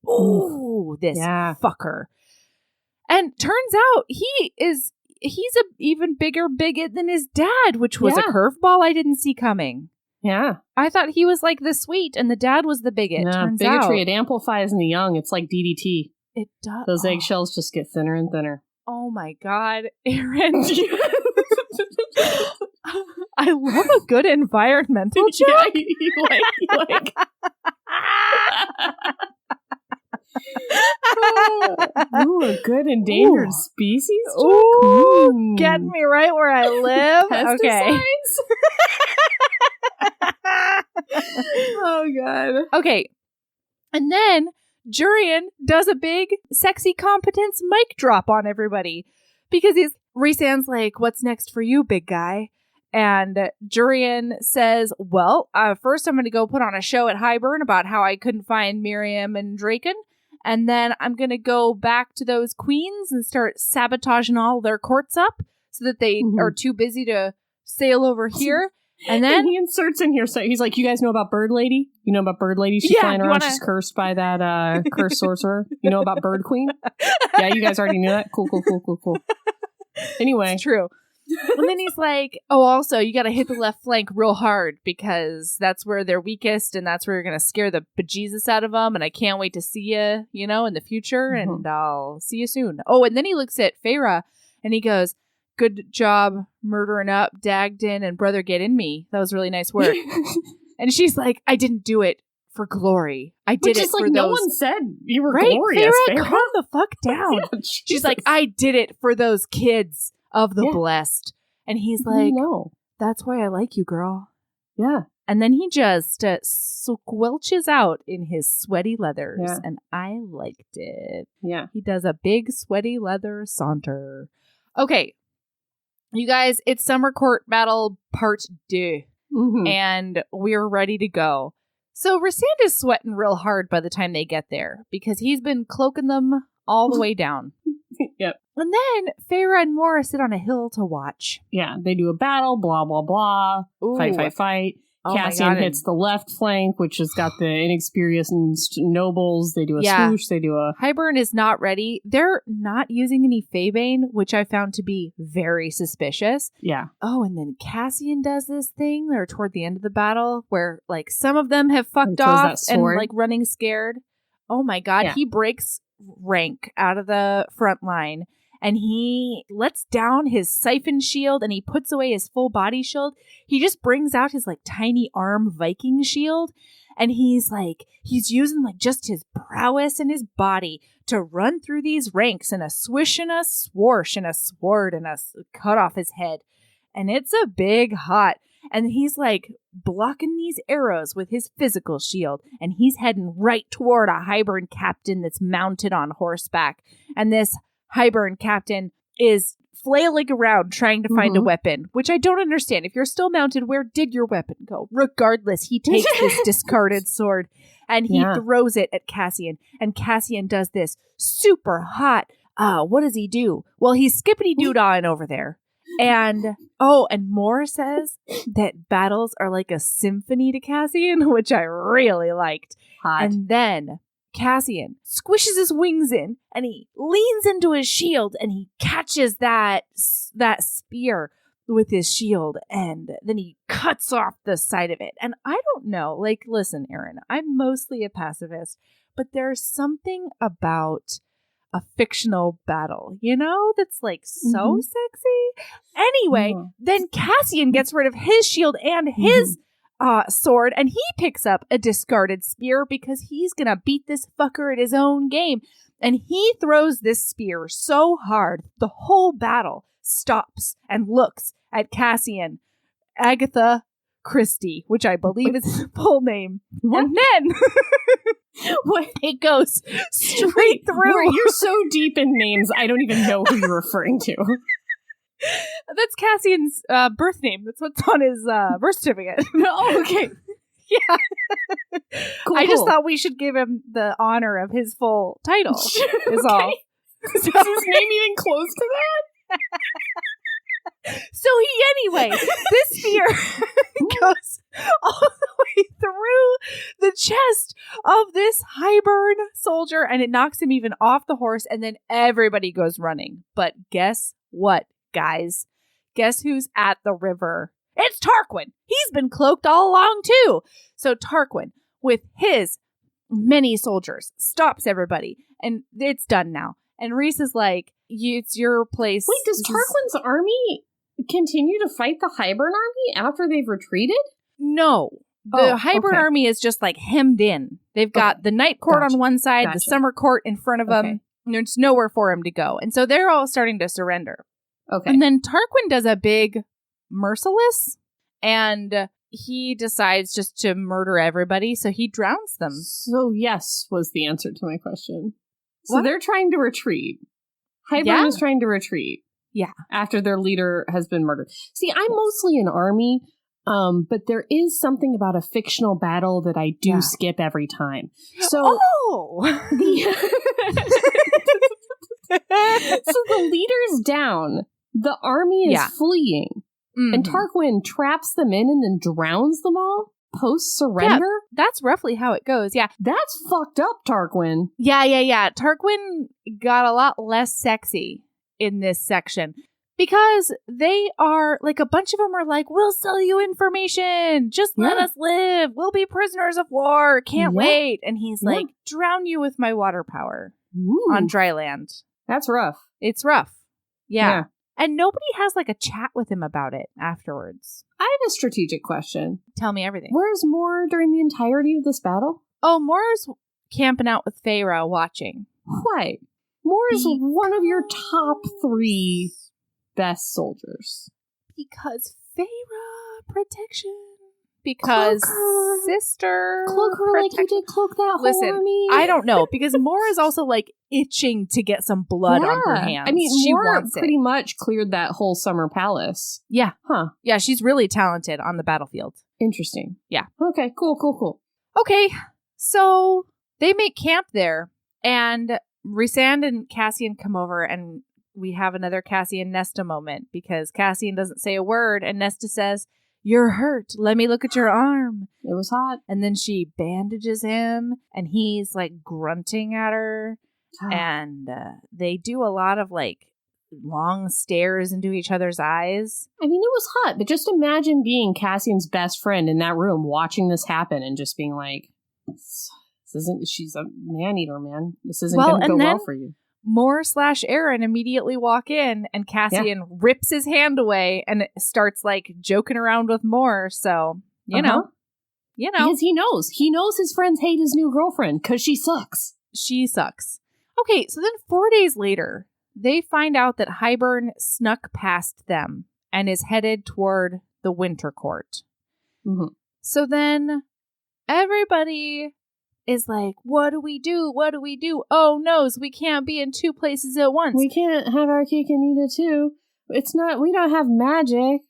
Ooh, this fucker. And turns out he's a even bigger bigot than his dad, which was a curveball I didn't see coming.
Yeah.
I thought he was like the sweet and the dad was the bigot.
Yeah,
turns
bigotry,
out.
It amplifies in the young. It's like DDT.
It does.
Those eggshells just get thinner and thinner.
Oh my God, Erin. I love a good environmental joke.
Yeah, you like. Ooh, a good endangered species joke?
Ooh, getting me right where I live.
Pesticides?
Okay.
Oh, God.
Okay. And then Jurian does a big, sexy competence mic drop on everybody because Rhysand's like, what's next for you, big guy? And Jurian says, well, first I'm going to go put on a show at Hybern about how I couldn't find Miriam and Draken. And then I'm going to go back to those queens and start sabotaging all their courts up so that they are too busy to sail over here. And then
he inserts in here, so he's like, you guys know about Bird Lady? You know about Bird Lady? She's flying around. She's cursed by that cursed sorcerer. You know about Bird Queen? Yeah, you guys already knew that? Cool. Anyway.
It's true. And then he's like, oh, also, you got to hit the left flank real hard because that's where they're weakest and that's where you're going to scare the bejesus out of them. And I can't wait to see you, in the future. And I'll see you soon. Oh, and then he looks at Feyre and he goes, good job murdering up Dagden and Brother Get In Me. That was really nice work. And she's like, I didn't do it for glory. I did it for those.
No one said you were glorious.
Feyre, calm the fuck down. Yeah, she's like, I did it for those kids of the blessed. And he's like, no, that's why I like you, girl.
Yeah.
And then he just squelches out in his sweaty leathers. Yeah. And I liked it.
Yeah.
He does a big sweaty leather saunter. Okay. You guys, it's Summer Court Battle Part 2. And we're ready to go. So Rhysand is sweating real hard by the time they get there because he's been cloaking them all the way down.
Yep.
And then Feyre and Mora sit on a hill to watch.
Yeah, they do a battle, blah, blah, blah. Ooh. Fight. Oh Cassian hits the left flank, which has got the inexperienced nobles. They do a swoosh. They do a...
Hybern is not ready. They're not using any Feybane, which I found to be very suspicious.
Yeah.
Oh, and then Cassian does this thing or toward the end of the battle where like some of them have fucked off and like running scared. Oh my God. Yeah. He breaks rank out of the front line. And he lets down his siphon shield and he puts away his full body shield. He just brings out his like tiny arm Viking shield. And he's using like just his prowess and his body to run through these ranks in a swish and a swoosh and a sword and a cut off his head. And it's a big hot. And he's like blocking these arrows with his physical shield. And he's heading right toward a Hybern captain that's mounted on horseback. And this Hybern captain is flailing around trying to find a weapon, which I don't understand. If you're still mounted, where did your weapon go? Regardless, he takes this discarded sword and he throws it at Cassian. And Cassian does this super hot. What does he do? Well, he's skippity-doo-dahing over there. And Moore says that battles are like a symphony to Cassian, which I really liked.
Hot.
And then Cassian squishes his wings in and he leans into his shield and he catches that spear with his shield and then he cuts off the side of it. And I don't know, like, listen, Erin, I'm mostly a pacifist, but there's something about a fictional battle, that's like so sexy. Anyway, then Cassian gets rid of his shield and his sword, and he picks up a discarded spear because he's gonna beat this fucker at his own game. And he throws this spear so hard, the whole battle stops and looks at Cassian. Agatha Christie, which I believe is his full name. What? And then it goes straight through.
You're so deep in names, I don't even know who you're referring to.
That's Cassian's birth name. That's what's on his birth certificate.
Oh, okay.
Yeah.
Cool,
I just thought we should give him the honor of his full title. Is all.
Is his name even close to that?
So anyway, this spear goes all the way through the chest of this Highburn soldier, and it knocks him even off the horse, and then everybody goes running. But guess what, guys? Guess who's at the river? It's Tarquin. He's been cloaked all along, too. So Tarquin, with his many soldiers, stops everybody, and it's done now. And Rhys is like, it's your place.
Wait, does Tarquin's army continue to fight the Highburn army after they've retreated?
No. The Highburn army is just like hemmed in. They've got the Night Court on one side, the Summer Court in front of them. And there's nowhere for him to go. And so they're all starting to surrender.
Okay.
And then Tarquin does a big merciless, and he decides just to murder everybody, so he drowns them.
So yes was the answer to my question. So
What?
they're trying to retreat. Highburn is trying to retreat.
Yeah.
After their leader has been murdered. See, I'm mostly an army, but there is something about a fictional battle that I do skip every time. So, so the leader's down. The army is fleeing. And Tarquin traps them in and then drowns them all post-surrender?
Yeah, that's roughly how it goes, yeah.
That's fucked up, Tarquin.
Yeah. Tarquin got a lot less sexy in this section because they are, like, a bunch of them are like, we'll sell you information. Just let us live. We'll be prisoners of war. Can't wait. And he's like, drown you with my water power on dry land.
That's rough.
It's rough. Yeah. And nobody has, like, a chat with him about it afterwards.
I have a strategic question.
Tell me everything.
Where's Moore during the entirety of this battle?
Oh, Moore's camping out with Feyre watching.
Why? Moore is one of your top 3 best soldiers.
Because Feyre protection. Because sister
cloak her like you did cloak that whole army.
I don't know, because Moore is also like itching to get some blood on her hands.
I mean,
she
Moore
wants
pretty much cleared that whole summer palace.
Yeah.
Huh.
Yeah, she's really talented on the battlefield.
Interesting.
Yeah.
Okay, cool.
Okay, so they make camp there, and Rhysand and Cassian come over, and we have another Cassian Nesta moment, because Cassian doesn't say a word, and Nesta says, "You're hurt. Let me look at your arm."
It was hot.
And then she bandages him, and he's, like, grunting at her. And they do a lot of, like, long stares into each other's eyes.
I mean, it was hot, but just imagine being Cassian's best friend in that room, watching this happen, and just being like, she's a man-eater, man. This isn't going to go well for you.
Moore/Erin immediately walk in, and Cassian rips his hand away and starts, like, joking around with Moore. So, you know.
Because he knows his friends hate his new girlfriend because she sucks.
She sucks. Okay, so then 4 days later, they find out that Highburn snuck past them and is headed toward the Winter Court.
Mm-hmm.
So then everybody is like, what do we do? What do we do? Oh, no, we can't be in two places at once.
We can't have our cake and eat it too. We don't have magic.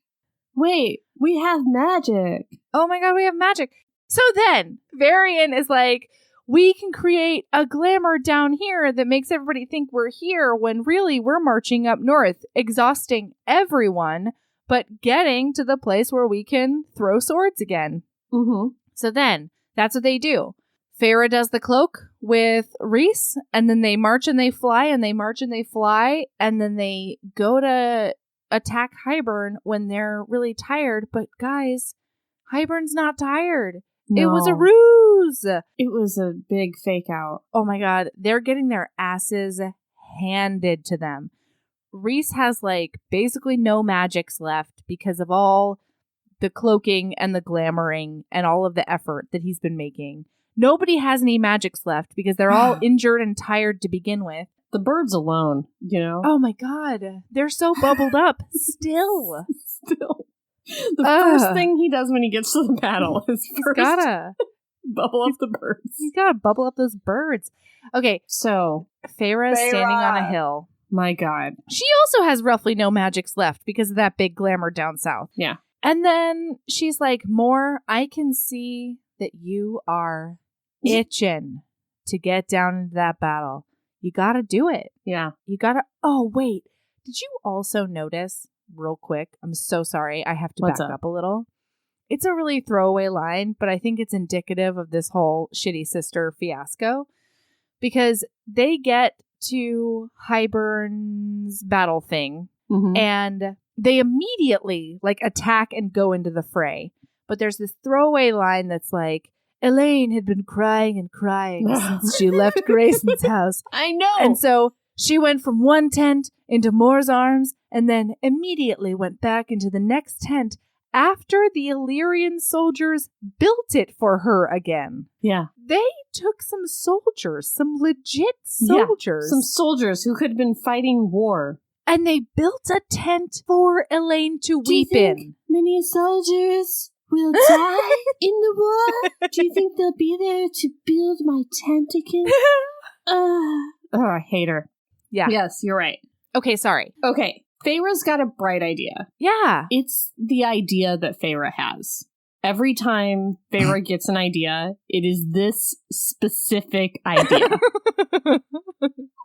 Wait, we have magic.
Oh my God, we have magic. So then Varian is like, we can create a glamour down here that makes everybody think we're here when really we're marching up north, exhausting everyone, but getting to the place where we can throw swords again.
Mm-hmm.
So then that's what they do. Feyre does the cloak with Rhys, and then they march and they fly, and they march and they fly, and then they go to attack Hybern when they're really tired. But guys, Hybern's not tired.
No.
It was a ruse.
It was a big fake out.
Oh my God. They're getting their asses handed to them. Rhys has like basically no magics left because of all the cloaking and the glamoring and all of the effort that he's been making. Nobody has any magics left because they're all injured and tired to begin with.
The birds alone, you know?
Oh my God. They're so bubbled up. Still.
The first thing he does when he gets to the battle is first
gotta
bubble up the birds.
He's gotta bubble up those birds. Okay, so Feyre is standing on a hill.
My God.
She also has roughly no magics left because of that big glamour down south.
Yeah.
And then she's like, Moore, I can see that you are itching to get down into that battle. You gotta do it.
Yeah.
You gotta... Oh, wait. Did you also notice... Real quick, I'm so sorry. I have to back up a little. It's a really throwaway line, but I think it's indicative of this whole shitty sister fiasco because they get to Hybern's battle thing and they immediately like attack and go into the fray. But there's this throwaway line that's like, Elaine had been crying and crying since she left Grayson's house.
I know.
And so she went from one tent into Moore's arms and then immediately went back into the next tent after the Illyrian soldiers built it for her again.
Yeah.
They took some soldiers, some legit soldiers.
Yeah, some soldiers who could have been fighting war.
And they built a tent for Elaine to weep in.
Many soldiers will die in the war? Do you think they'll be there to build my tent again? I hate her.
Yeah.
Yes, you're right.
Okay, sorry.
Okay. Feyre's got a bright idea.
Yeah.
It's the idea that Feyre has. Every time Feyre gets an idea, it is this specific idea.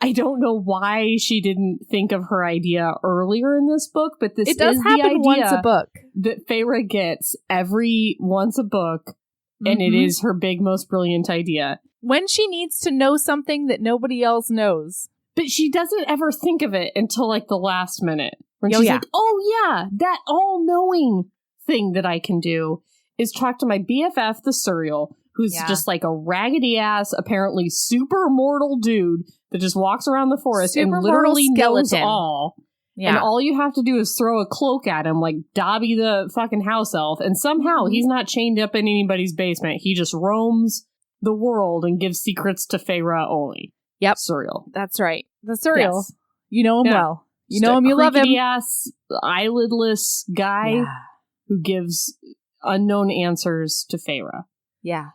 I don't know why she didn't think of her idea earlier in this book, but this is the idea
once a book
that Feyre gets every once a book, and it is her big, most brilliant idea.
When she needs to know something that nobody else knows.
But she doesn't ever think of it until like the last minute. When she's like, oh yeah, that all-knowing thing that I can do is talk to my BFF, the Suriel, who's just like a raggedy-ass, apparently super mortal dude that just walks around the forest and literally knows all. Yeah. And all you have to do is throw a cloak at him like Dobby the fucking house elf, and somehow he's not chained up in anybody's basement. He just roams the world and gives secrets to Feyre only.
Yep.
Suriel.
That's right. The Suriel. Yes. You know him well. You
Just
know him, you love him.
Ass, eyelidless guy who gives unknown answers to Feyre.
Yeah.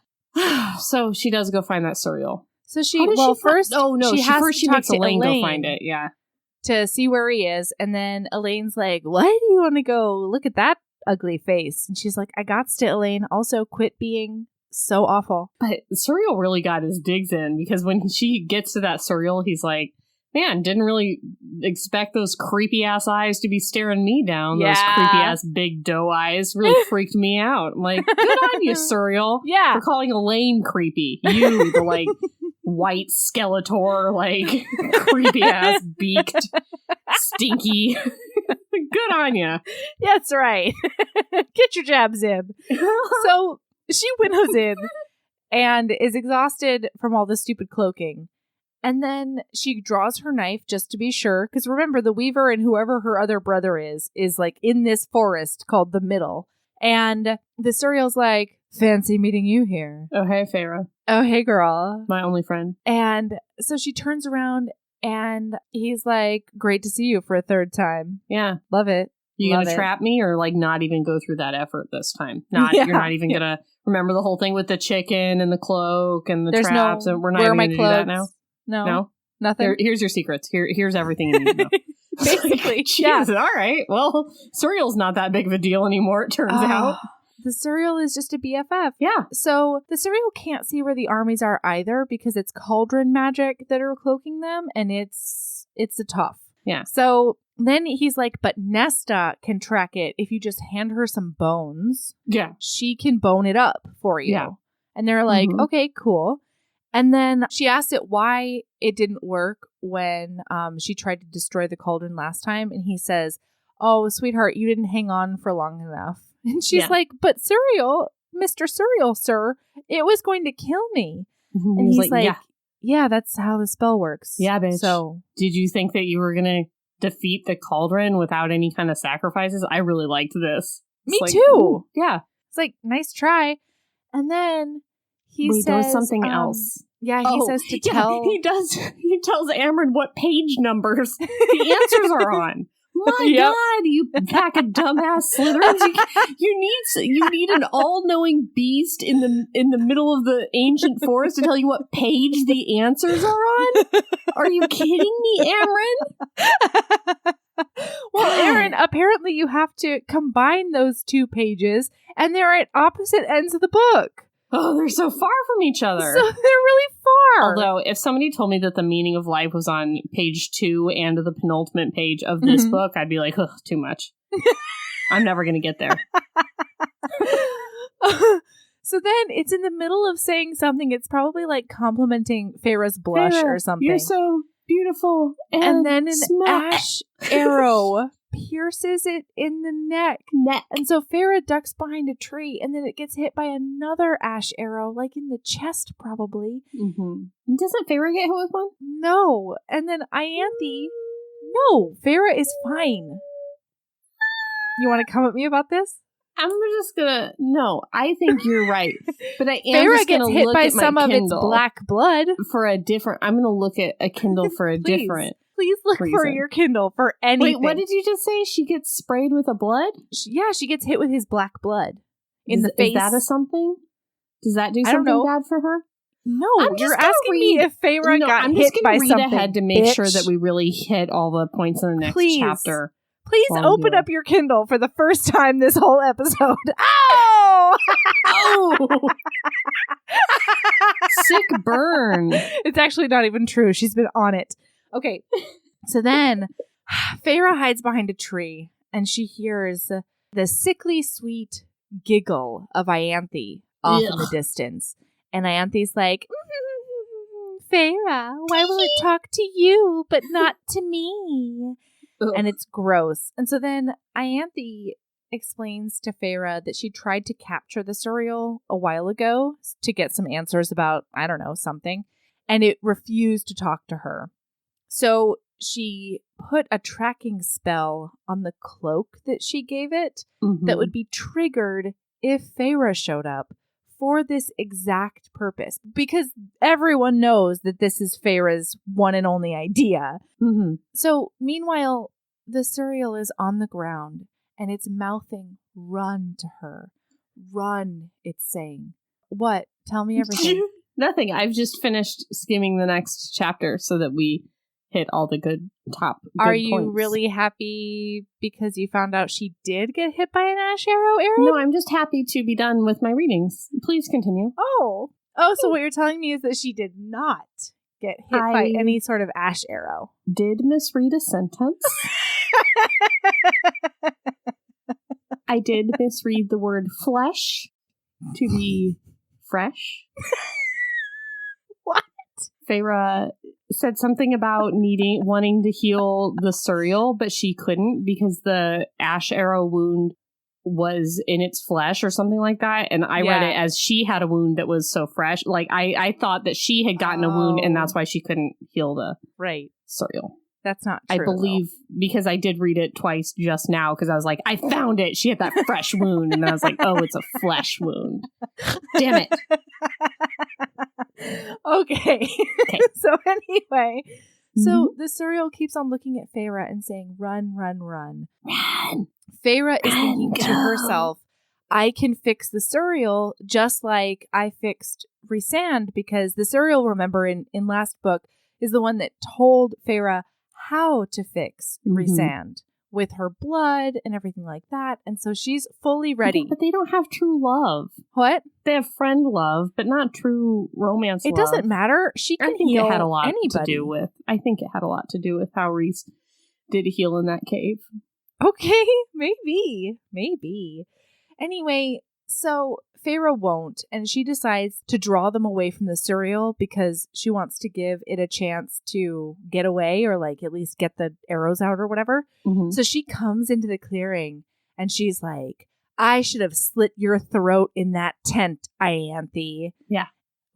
So she does go find that Suriel.
So she, first...
Oh, no. She makes Elaine go find it. Yeah.
To see where he is. And then Elaine's like, what? Do you want to go look at that ugly face? And she's like, I gots to, Elaine. Also, quit being... so awful.
But Suriel really got his digs in because when she gets to that Suriel, he's like, man, didn't really expect those creepy ass eyes to be staring me down. Yeah. Those creepy ass big doe eyes really freaked me out. I'm like, good on you, Suriel.
Yeah.
For calling Elaine creepy. You, the like white Skeletor, like creepy ass beaked, stinky. Good on you.
That's right. Get your jabs in. So she winnows in and is exhausted from all the stupid cloaking. And then she draws her knife just to be sure. Because remember, the Weaver and whoever her other brother is like in this forest called the Middle. And the Suriel's like, fancy meeting you here.
Oh, hey, Feyre.
Oh, hey, girl.
My only friend.
And so she turns around and he's like, great to see you for a third time.
Yeah.
Love it.
You
Love
gonna
it.
trap me or like not even go through that effort this time? You're not even gonna remember the whole thing with the chicken and the cloak and the traps, and we're not even gonna do that now.
No, nothing.
Here's your secrets. Here's everything you need to know.
Basically,
yeah. All right. Well, cereal's not that big of a deal anymore. It turns out.
The cereal is just a BFF.
Yeah.
So the cereal can't see where the armies are either because it's cauldron magic that are cloaking them, and it's a tough.
Yeah.
So then he's like, but Nesta can track it if you just hand her some bones.
Yeah.
She can bone it up for you.
Yeah.
And they're like, okay, cool. And then she asked it why it didn't work when she tried to destroy the cauldron last time. And he says, oh, sweetheart, you didn't hang on for long enough. And she's like, but cereal, Mr. Cereal, sir, it was going to kill me. And he's like, yeah, that's how the spell works.
Yeah, bitch.
So
did you think that you were going to defeat the cauldron without any kind of sacrifices? I really liked this.
Me too.
Ooh, yeah.
It's like, nice try. And then he says...
there was something else.
Yeah, he says to tell...
He does. He tells Amryn what page numbers the answers are on. My God, you pack of dumbass Slytherins! You need an all-knowing beast in the middle of the ancient forest to tell you what page the answers are on. Are you kidding me, Amryn?
Well, Erin, apparently you have to combine those two pages, and they're at opposite ends of the book.
Oh, they're so far from each other.
So they're really far.
Although, if somebody told me that the meaning of life was on page 2 and the penultimate page of this book, I'd be like, ugh, too much. I'm never going to get there.
So then it's in the middle of saying something. It's probably like complimenting Feyre's blush or something.
You're so beautiful.
And then an ash arrow pierces it in the neck. And so Feyre ducks behind a tree, and then it gets hit by another ash arrow, like in the chest, probably.
Doesn't Feyre get hit with one?
No. And then Ianthe, no, Feyre is fine. You want to come at me about this?
I'm just gonna... No, I think you're right. But I am
Feyre
just gonna
gets hit
look
by
at my
some of its
Kindle
black blood.
for a different... I'm gonna look at a Kindle for a different...
Please look
reason.
for your Kindle for anything.
Wait, what did you just say? She gets sprayed with a blood?
She gets hit with his black blood in the face.
Is that a something? Does that do something bad for her?
No, you're asking me if Feyre got
I'm
hit
just
by
read
something.
ahead to make sure that we really hit all the points in the next chapter.
Please open up your Kindle for the first time this whole episode. Ow!
Oh! Sick burn.
It's actually not even true. She's been on it. Okay. So then Feyre hides behind a tree, and she hears the sickly sweet giggle of Ianthe off in the distance. And Ianthe's like, Feyre, why will it talk to you but not to me? And it's gross. And so then Ianthe explains to Feyre that she tried to capture the cereal a while ago to get some answers about, I don't know, something. And it refused to talk to her. So she put a tracking spell on the cloak that she gave it that would be triggered if Feyre showed up for this exact purpose. Because everyone knows that this is Feyre's one and only idea. So meanwhile, the cereal is on the ground and it's mouthing, run to her. Run, it's saying. What? Tell me everything.
Nothing. I've just finished skimming the next chapter so that we hit all the good
Are you
points.
really happy because you found out she did get hit by an ash arrow, Erin?
No, I'm just happy to be done with my readings. Please continue.
Oh, so what you're telling me is that she did not get hit by any sort of ash arrow.
Did misread a sentence. I did misread the word flesh to be fresh.
What?
Feyre said something about wanting to heal the cereal, but she couldn't because the ash arrow wound was in its flesh or something like that. And I read it as she had a wound that was so fresh. Like I thought that she had gotten a wound and that's why she couldn't heal the cereal.
That's not true.
I believe because I did read it twice just now because I was like, I found it. She had that fresh wound. And then I was like, oh, it's a flesh wound. Damn it.
Okay. So anyway, So the cereal keeps on looking at Feyre and saying, run, run, run.
Run.
Feyre is thinking to herself, I can fix the cereal just like I fixed Rhysand, because the cereal, remember, in last book, is the one that told Feyre how to fix Rhysand with her blood and everything like that. And so she's fully ready.
But they don't have true love.
What?
They have friend love, but not true romance love.
It doesn't matter. She can heal
it had a lot
anybody.
to do with. I think it had a lot to do with how Rhys did heal in that cave.
Okay, maybe. Anyway, so Feyre won't, and she decides to draw them away from the cereal because she wants to give it a chance to get away, or like at least get the arrows out or whatever. So she comes into the clearing and she's like, I should have slit your throat in that tent, Ianthe.
Yeah.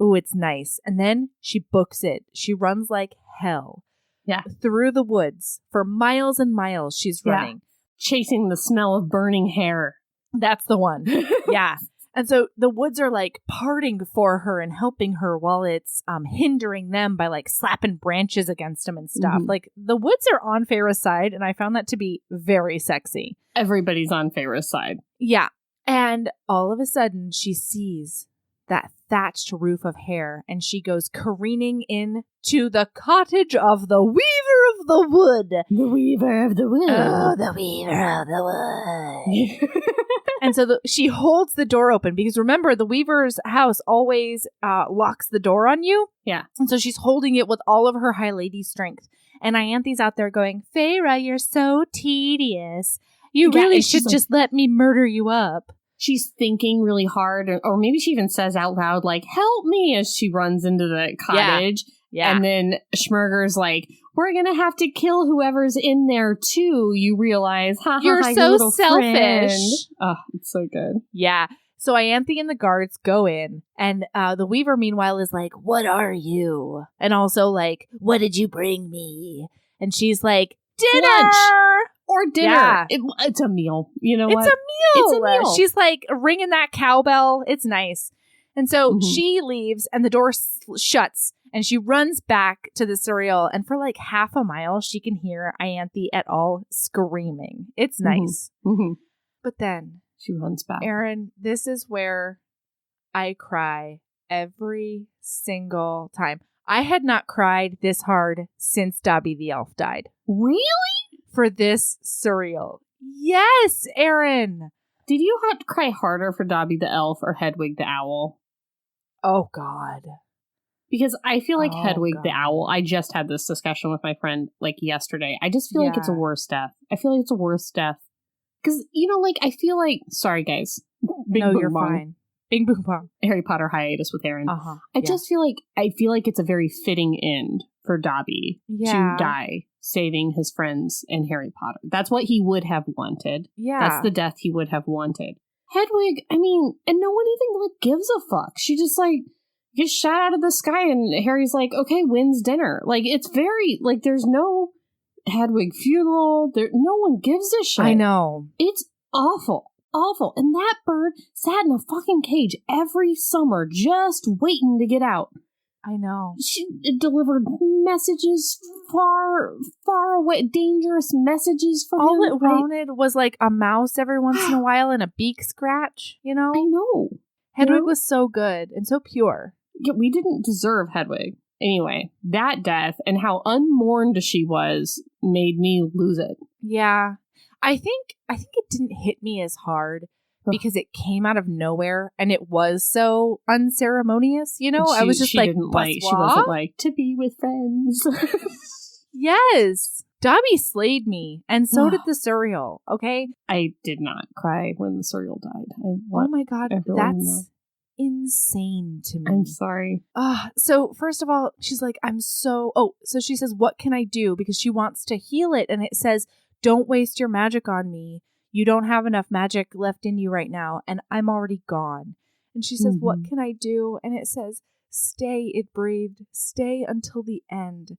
Ooh, it's nice. And then she books it. She runs like hell.
Yeah.
Through the woods for miles and miles she's running.
Chasing the smell of burning hair.
That's the one. Yeah. And so the woods are like parting for her and helping her while it's hindering them by like slapping branches against them and stuff. Like the woods are on Feyre's side, and I found that to be very sexy.
Everybody's on Feyre's side.
Yeah. And all of a sudden she sees that thatched roof of hair, and she goes careening in to the cottage of the Weaver of the Wood.
The Weaver of the Wood.
Oh, the Weaver of the Wood. And so she holds the door open because, remember, the Weaver's house always locks the door on you.
Yeah.
And so she's holding it with all of her high lady strength. And Ianthe's out there going, Feyre, you're so tedious. You really should just let me murder you up.
She's thinking really hard, or maybe she even says out loud, like, help me, as she runs into the cottage. Yeah. And then Schmurger's like, we're going to have to kill whoever's in there, too. You realize,
you're so selfish.
Friend. Oh, it's so good.
Yeah. So Ianthe and the guards go in, and the Weaver, meanwhile, is like, what are you? And also like, what did you bring me? And she's like, dinner!
Lunch. Or dinner. Yeah. It's a meal. You know what?
It's a meal. She's like ringing that cowbell. It's nice. And so she leaves and the door shuts, and she runs back to the cereal. And for like half a mile, she can hear Ianthe et al. Screaming. It's nice. But then
she runs back.
Erin, this is where I cry every single time. I had not cried this hard since Dobby the elf died.
Really?
For this cereal. Yes, Erin.
Did you have to cry harder for Dobby the elf or Hedwig the owl?
Oh, God.
Because I feel like Hedwig the owl, I just had this discussion with my friend like yesterday. I just feel like it's a worse death. I feel like it's a worse death. Because, you know, like, I feel like, sorry guys.
You're fine. Bing boom bong.
Harry Potter hiatus with Erin. I just feel like it's a very fitting end for Dobby to die saving his friends and Harry Potter. That's what he would have wanted. Yeah. That's the death he would have wanted. Hedwig, I mean, and no one even like gives a fuck. She just like gets shot out of the sky, and Harry's like, okay, when's dinner? Like, it's very like there's no Hedwig funeral. No one gives a shit.
I know.
It's awful. Awful. And that bird sat in a fucking cage every summer just waiting to get out.
I know.
She delivered messages far, far away, dangerous messages for him.
All it wanted was like a mouse every once in a while and a beak scratch, you know?
I know.
Hedwig was so good and so pure.
Yeah, we didn't deserve Hedwig. Anyway, that death and how unmourned she was made me lose it.
Yeah. I think it didn't hit me as hard because it came out of nowhere and it was so unceremonious, you know? I was just like, she
wasn't like, to be with friends.
Yes. Dobby slayed me, and so did the cereal, okay?
I did not cry when the cereal died.
Oh my God, that's insane to me.
I'm sorry.
So first of all, she's like, so she says, what can I do? Because she wants to heal it, and it says, don't waste your magic on me. You don't have enough magic left in you right now, and I'm already gone. And she says, what can I do? And it says, stay, it breathed, stay until the end.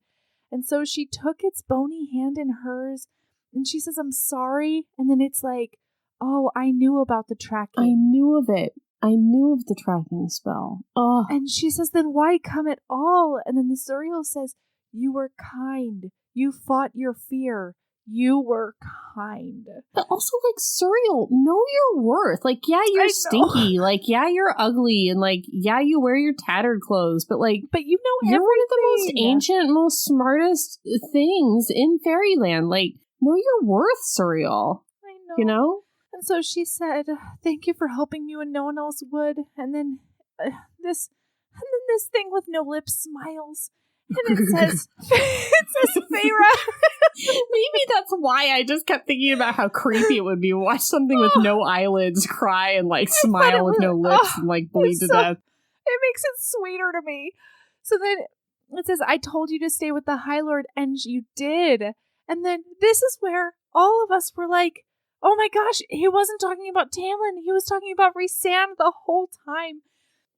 And so she took its bony hand in hers, and she says, I'm sorry. And then it's like, oh, I knew about the tracking.
I knew of it. I knew of the tracking spell. Oh.
And she says, then why come at all? And then the cereal says, You were kind. You fought your fear. You were kind.
But also, like, Suriel, know your worth. Like, yeah, you're stinky. Like, yeah, you're ugly. And, like, yeah, you wear your tattered clothes. But, like,
but you know
you're
everything.
one of the most ancient, most smartest things in fairyland. Like, know your worth, Suriel.
I know.
You know?
And so she said, thank you for helping me when no one else would. And then this thing with no lips smiles. And it says, Feyre.
Maybe that's why I just kept thinking about how creepy it would be to watch something with no eyelids cry and, like, smile with no lips and, like, bleed to death.
It makes it sweeter to me. So then it says, I told you to stay with the High Lord, and you did. And then this is where all of us were like, oh my gosh, he wasn't talking about Tamlin. He was talking about Rhysand the whole time.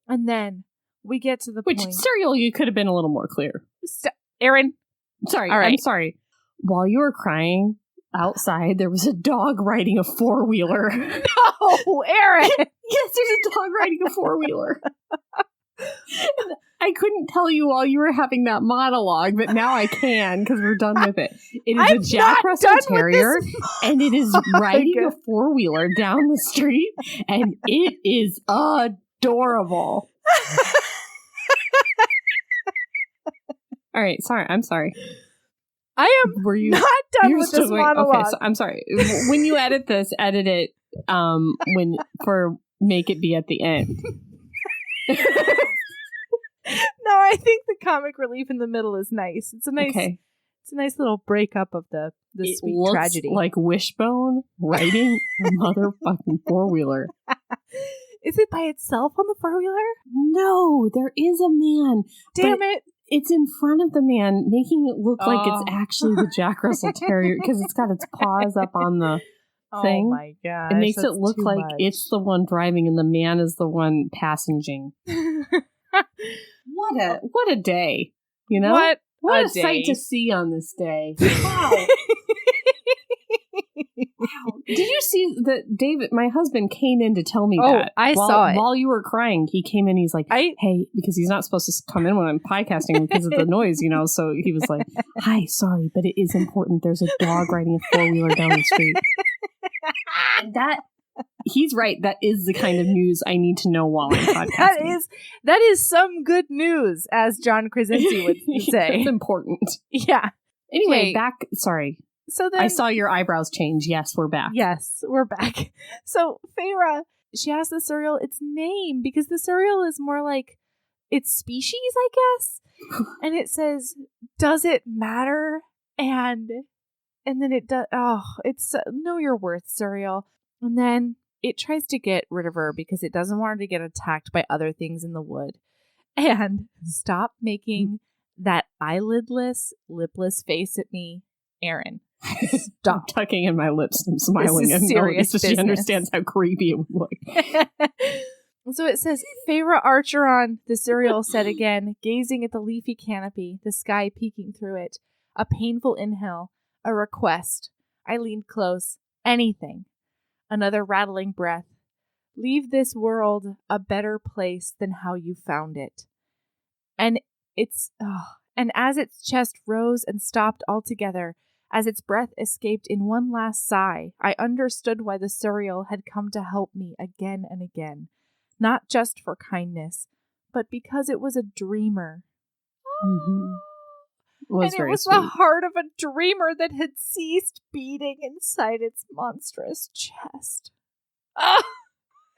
And then we get to the point.
Which, Suriel, you could have been a little more clear.
Erin.
Sorry,
all right.
I'm sorry. While you were crying, outside, there was a dog riding a four-wheeler.
No, Erin!
Yes, there's a dog riding a four-wheeler. I couldn't tell you while you were having that monologue, but now I can because we're done with it. It is a Jack Russell Terrier, and it is riding a four-wheeler down the street, and it is adorable. All right, sorry. I'm sorry.
I am not done with this monologue.
Okay, so I'm sorry. When you edit this, edit it make it be at the end.
No, I think the comic relief in the middle is nice. It's a nice little breakup of the sweet tragedy.
Like Wishbone riding a motherfucking four-wheeler.
Is it by itself on the four-wheeler?
No, there is a man.
Damn it.
It's in front of the man, making it look like it's actually the Jack Russell Terrier because it's got its paws up on the thing.
Oh my gosh.
It makes it look like it's the one driving and the man is the one passenging. What a day, you know? What a sight to see on this day. Wow. Wow. Did you see that David, my husband, came in to tell me that?
I saw it.
While you were crying, he came in, he's like, hey, because he's not supposed to come in when I'm podcasting because of the noise, you know, so he was like, hi, sorry, but it is important. There's a dog riding a four-wheeler down the street. And he's right. That is the kind of news I need to know while I'm podcasting.
That is some good news, as John Krasinski would say.
It's important.
Yeah.
Anyway, sorry.
So then,
I saw your eyebrows change. Yes, we're back.
Yes, we're back. So Feyre, she asked the Suriel its name because the Suriel is more like its species, I guess. And it says, does it matter? And then it does. Oh, it's know your worth, Suriel. And then it tries to get rid of her because it doesn't want her to get attacked by other things in the wood. And stop making that eyelidless, lipless face at me, Erin. Stop.
I'm tucking in my lips and smiling.
This is serious business.
She understands how creepy it would look.
So it says, Feyre Archeron, the Suriel said again, gazing at the leafy canopy, the sky peeking through it. A painful inhale, a request. I leaned close. Anything. Another rattling breath. Leave this world a better place than how you found it. And as its chest rose and stopped altogether, as its breath escaped in one last sigh, I understood why the Suriel had come to help me again and again. Not just for kindness, but because it was a dreamer.
Mm-hmm.
It was the heart of a dreamer that had ceased beating inside its monstrous chest. Oh!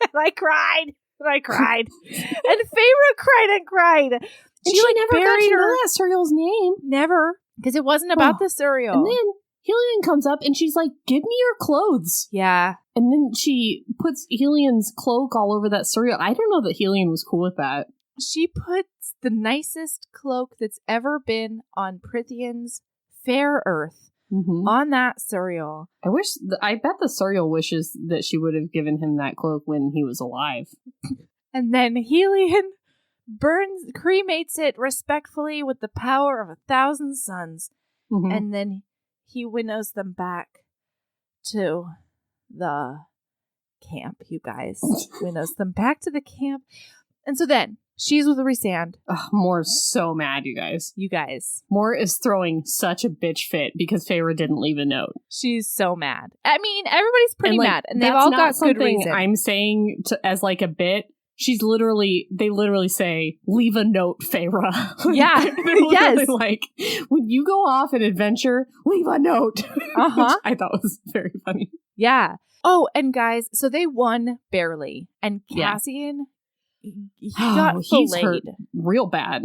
And I cried. And I cried. And Feyre cried and cried. And
she never got to know that Suriel's name.
Never. Because it wasn't about the Suriel.
And then Helion comes up and she's like, give me your clothes.
Yeah.
And then she puts Helion's cloak all over that Suriel. I don't know that Helion was cool with that.
She puts the nicest cloak that's ever been on Prithian's fair earth on that Suriel.
I bet the Suriel wishes that she would have given him that cloak when he was alive.
And then Helion cremates it respectfully with the power of 1,000 suns. Mm-hmm. And then he winnows them back to the camp, you guys. Winnows them back to the camp. And so then She's with Rhysand.
Ugh, Moore's so mad, you guys.
You guys.
Moore is throwing such a bitch fit because Feyre didn't leave a note.
She's so mad. I mean, everybody's pretty mad, and they've
that's
all
not
got good
something
reason.
I'm saying as like a bit. They literally say, leave a note, Feyre.
Yeah. Yes.
Like, when you go off an adventure, leave a note.
Uh-huh.
Which I thought was very funny.
Yeah. Oh, and guys, so they won barely. And Cassian, he got
he's
filleted.
hurt real bad.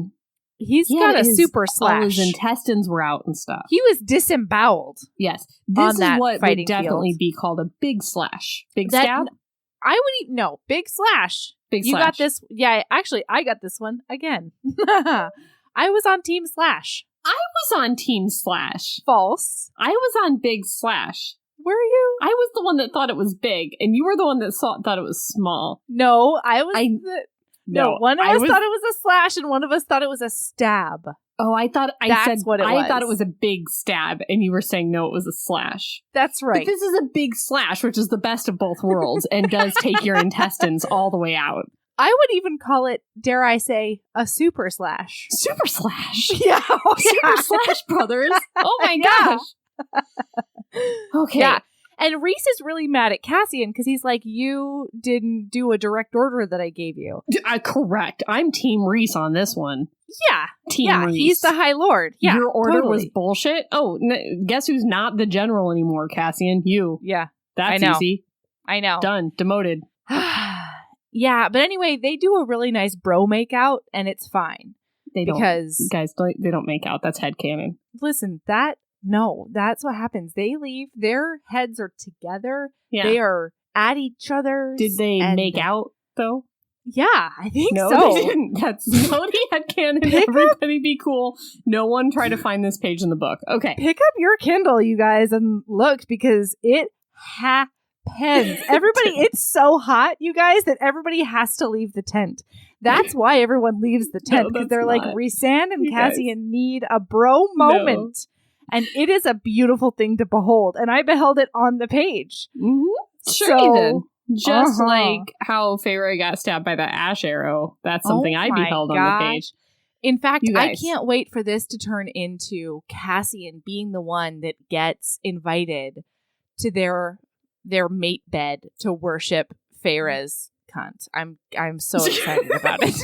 He's got a super slash.
All his intestines were out and stuff.
He was disemboweled.
Yes. This is what would definitely
field.
be called a big slash. Big stab?
I would even, no, big slash.
Big
you
slash.
got this. Yeah, actually, I got this one again. I was on Team Slash.
I was on Team Slash.
False.
I was on Big Slash.
Were you?
I was the one that thought it was big, and you were the one that thought it was small.
No, I was.
No,
one of us thought it was a slash, and one of us thought it was a stab.
Oh, I thought I thought it was a big stab, and you were saying no, it was a slash.
That's right.
But this is a big slash, which is the best of both worlds, and does take your intestines all the way out.
I would even call it, dare I say, a super slash.
Super slash.
Yeah. Oh,
super slash, brothers. Oh my gosh. Okay.
Yeah. And Rhys is really mad at Cassian because he's like, you didn't do a direct order that I gave you.
Correct. I'm Team Rhys on this one.
Yeah.
Team Rhys.
He's the High Lord. Yeah.
Your order
totally.
was bullshit. Oh, guess who's not the general anymore, Cassian? You.
Yeah.
That's easy.
I know.
Done. Demoted.
Yeah. But anyway, they do a really nice bro makeout and it's fine.
They don't make out. That's headcanon.
Listen, that's what happens. They leave. Their heads are together.
Yeah.
They are at each other.
Did they make out, though?
Yeah, I think
no,
so.
They didn't. That's Cody headcanon. Everybody be cool. No one try to find this page in the book. Okay.
Pick up your Kindle, you guys, and look, because it happens. Everybody, it's so hot, you guys, that everybody has to leave the tent. That's why everyone leaves the tent, because they're like, Rhysand and Cassian need a bro moment. No. And it is a beautiful thing to behold. And I beheld it on the page.
Mm-hmm. Sure you did. Just like how Feyre got stabbed by that ash arrow. That's something I beheld on the page.
In fact, I can't wait for this to turn into Cassian being the one that gets invited to their mate bed to worship Feyre's cunt. I'm so excited about it.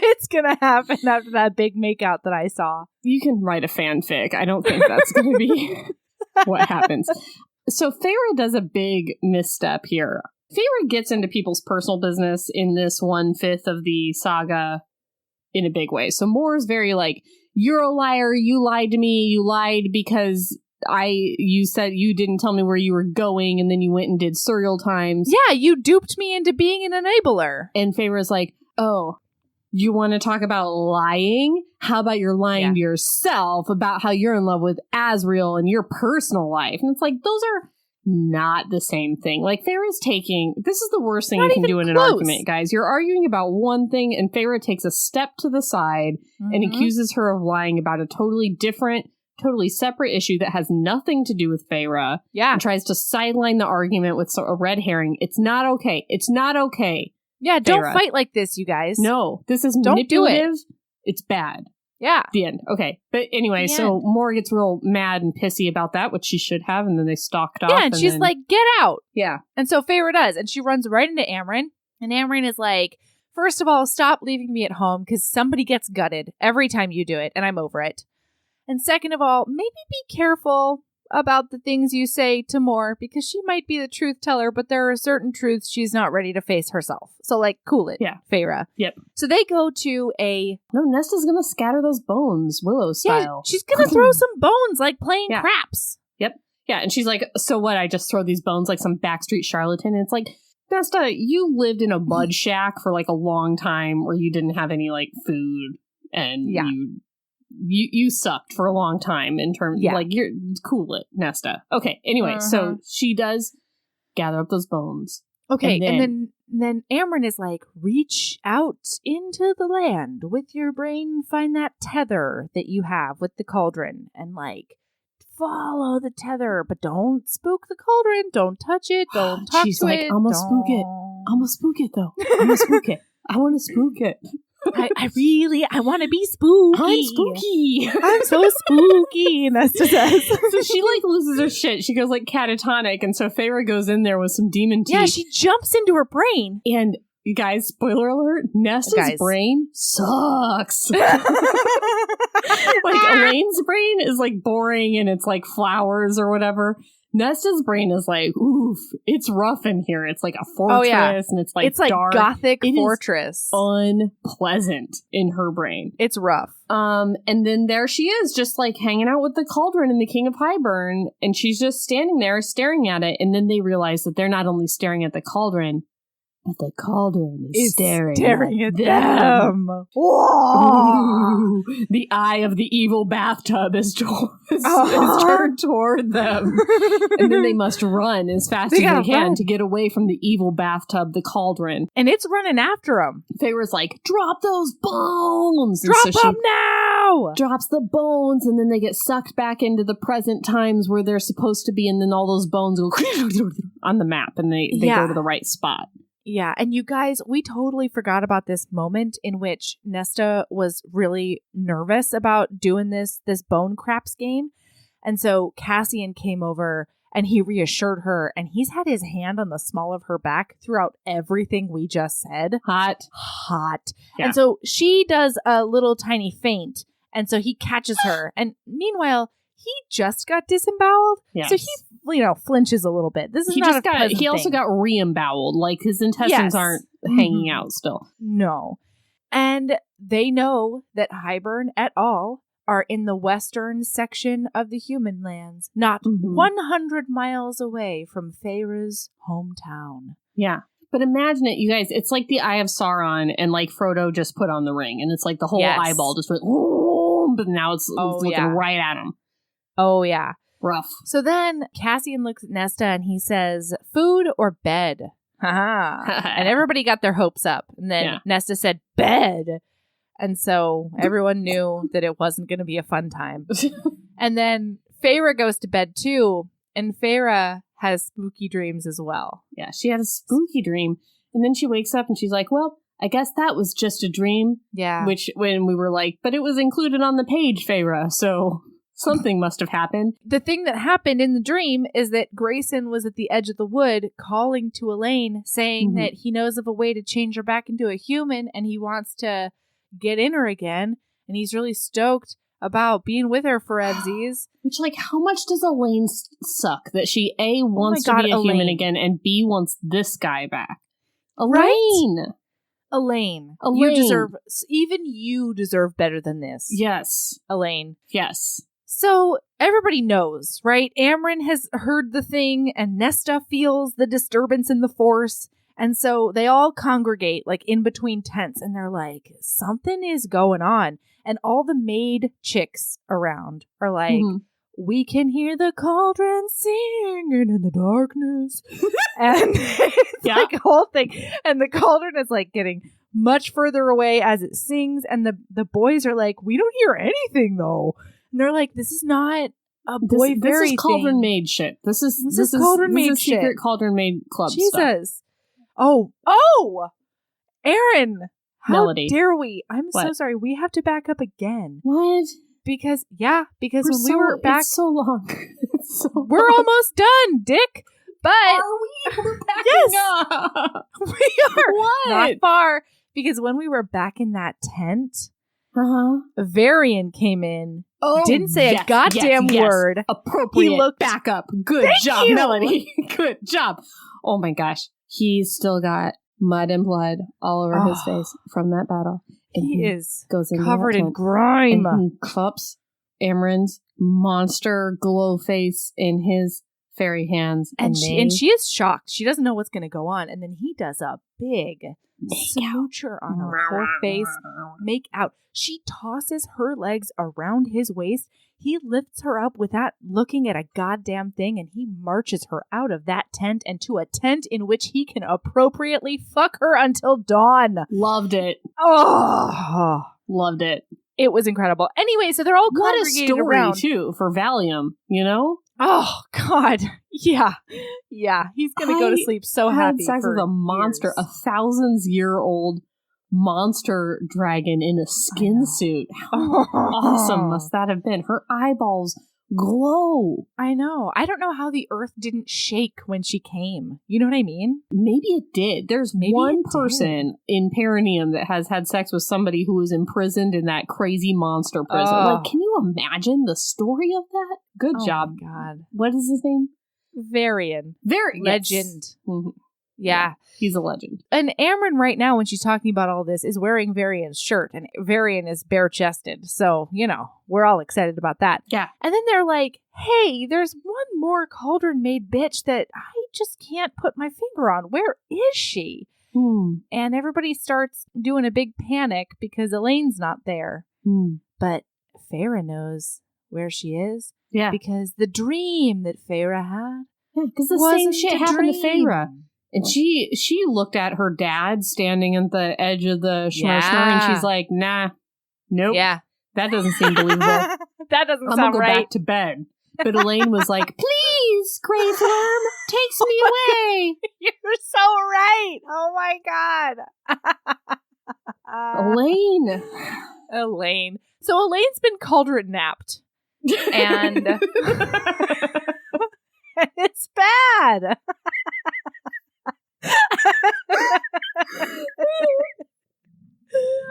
It's gonna happen after that big makeout that I saw.
You can write a fanfic. I don't think that's gonna be what happens. So Feyre does a big misstep here. Feyre gets into people's personal business in this 1/5 of the saga in a big way. So Moore's very like, you're a liar, you lied to me, you lied because you said you didn't tell me where you were going, and then you went and did serial times.
Yeah, you duped me into being an enabler.
And Feyre's like, oh, you want to talk about lying? How about you're lying to yourself about how you're in love with Asriel and your personal life? And it's like, those are not the same thing. Like, Feyre's this is the worst thing you can do in an argument, guys. You're arguing about one thing, and Feyre takes a step to the side and accuses her of lying about a totally different, totally separate issue that has nothing to do with Feyre. Yeah. And tries to sideline the argument with a red herring. It's not okay. It's not okay.
Yeah, don't fight like this, you guys.
No, this is manipulative. It's bad.
Yeah.
The end. Okay. But anyway, so Moore gets real mad and pissy about that, which she should have, and then they stalked off.
Yeah, and she's like, get out.
Yeah.
And so Feyre does, and she runs right into Amren, and Amren is like, first of all, stop leaving me at home, because somebody gets gutted every time you do it, and I'm over it. And second of all, maybe be careful about the things you say to Moore, because she might be the truth teller, but there are certain truths she's not ready to face herself. So, like, cool it, Feyre.
Yep.
So they go to
No, Nesta's gonna scatter those bones, Willow style.
Yeah, she's gonna throw some bones, like playing craps.
Yep. Yeah, and she's like, so what, I just throw these bones like some backstreet charlatan? And it's like, Nesta, you lived in a mud shack for, like, a long time where you didn't have any, like, food, and you sucked for a long time in terms of, like, you're cool it, Nesta. Okay, anyway, so she does gather up those bones.
Okay, and then Amren is like, reach out into the land with your brain, find that tether that you have with the cauldron, and, like, follow the tether, but don't spook the cauldron, don't touch it, don't talk
She's
to
like,
it.
I'm gonna spook it. I'm gonna spook it, though. I'm gonna spook it. I want to spook it.
I want to be spooky.
I'm spooky.
I'm so spooky, Nesta says.
So she like loses her shit. She goes like catatonic, and so Feyre goes in there with some demon teeth.
Yeah, she jumps into her brain.
And you guys, spoiler alert, Nesta's brain sucks. Like Elaine's brain is like boring and it's like flowers or whatever. Nesta's brain is like, oof, it's rough in here. It's like a fortress and it's like dark.
Gothic fortress.
Unpleasant in her brain.
It's rough.
And then there she is, just like hanging out with the cauldron and the King of Highburn, and she's just standing there staring at it, and then they realize that they're not only staring at the cauldron, but the cauldron is staring at them.
Whoa.
The eye of the evil bathtub is turned toward them. And then they must run as fast as they can to get away from the evil bathtub, the cauldron.
And it's running after them.
Feyre's like, drop those bones!
Drop them now!
Drops the bones, and then they get sucked back into the present times where they're supposed to be, and then all those bones go on the map, and they go to the right spot.
Yeah, and you guys, we totally forgot about this moment in which Nesta was really nervous about doing this bone craps game. And so Cassian came over and he reassured her, and he's had his hand on the small of her back throughout everything we just said.
Hot.
Yeah. And so she does a little tiny feint, and so he catches her. And meanwhile, he just got disemboweled. Yes. So he flinches a little bit. This is not a pleasant thing.
He also got re-emboweled. Like, his intestines aren't hanging out still.
No. And they know that Highburn et al. Are in the western section of the human lands, not 100 miles away from Feyre's hometown.
Yeah. But imagine it, you guys. It's like the Eye of Sauron, and like Frodo just put on the ring, and it's like the whole eyeball just went, but now it's looking right at him.
Oh, yeah.
Rough.
So then Cassian looks at Nesta and he says, food or bed? And everybody got their hopes up. And then Nesta said, bed. And so everyone knew that it wasn't going to be a fun time. And then Feyre goes to bed too. And Feyre has spooky dreams as well.
Yeah, she had a spooky dream. And then she wakes up and she's like, well, I guess that was just a dream.
Yeah.
Which, when we were like, but it was included on the page, Feyre, so something must have happened.
The thing that happened in the dream is that Grayson was at the edge of the wood calling to Elaine, saying that he knows of a way to change her back into a human, and he wants to get in her again, and he's really stoked about being with her for evsies.
Which, like, how much does Elaine suck that she A, wants to be a human again, and B, wants this guy back? Elaine!
Right? Elaine, you deserve better than this.
Yes.
Elaine.
Yes.
So everybody knows, right? Amryn has heard the thing, and Nesta feels the disturbance in the force. And so they all congregate like in between tents, and they're like, something is going on. And all the maid chicks around are like, we can hear the cauldron singing in the darkness. And it's like a whole thing. And the cauldron is like getting much further away as it sings. And the boys are like, we don't hear anything though. And they're like, this is not a boy fairy thing. This is
cauldron maid shit. This is
cauldron maid
shit.
Secret
cauldron maid club
Jesus.
Stuff.
Oh, Erin. How
Melody.
dare we? I'm so sorry. We have to back up again.
What?
Because when we were back,
it's so long.
We're almost done, Dick. But
are we? We're backing up.
We are.
What?
Not far. Because when we were back in that tent, Varian came in. Didn't say a goddamn word.
Appropriate backup. Good job, Melody. Good job. Oh my gosh. He's still got mud and blood all over his face from that battle. And
he is
goes in
covered in grime.
And he cups Amryn's monster glow face in his fairy hands.
And she is shocked. She doesn't know what's going to go on. And then he does a big smoocher on her whole face. Make out. She tosses her legs around his waist. He lifts her up without looking at a goddamn thing, and he marches her out of that tent and to a tent in which he can appropriately fuck her until dawn.
Loved it.
Oh,
loved it.
It was incredible. Anyway, so they're all congregated around.
What a story, too, for Valium, you know?
Oh, God. Yeah. Yeah. He's going to go to sleep so happy.
Sex with a monster, a 1,000-year-old monster dragon in a skin suit. How awesome must that have been? Her eyeballs glow.
I know. I don't know how the earth didn't shake when she came. You know what I mean?
Maybe it did. There's one person in Perineum that has had sex with somebody who was imprisoned in that crazy monster prison. Like, can you imagine the story of that? Good job.
My God.
What is his name?
Varian.
Legend.
Yes.
Mm-hmm.
Yeah.
He's a legend.
And Erin right now, when she's talking about all this, is wearing Varian's shirt. And Varian is bare-chested. So, you know, we're all excited about that.
Yeah.
And then they're like, hey, there's one more cauldron-made bitch that I just can't put my finger on. Where is she? And everybody starts doing a big panic because Elaine's not there. But Feyre knows where she is.
Yeah.
Because the dream that Feyre had.
Yeah, because the same shit happened to Feyre. And she looked at her dad standing at the edge of the Schmershmer, and she's like, nah, nope.
Yeah.
That doesn't seem believable.
That doesn't
I'm
sound
gonna go
right.
back to bed. But Elaine was like, please, Grave Worm, takes me away.
You're so right. Oh my God. Elaine. So Elaine's been cauldron napped. And it's bad.
I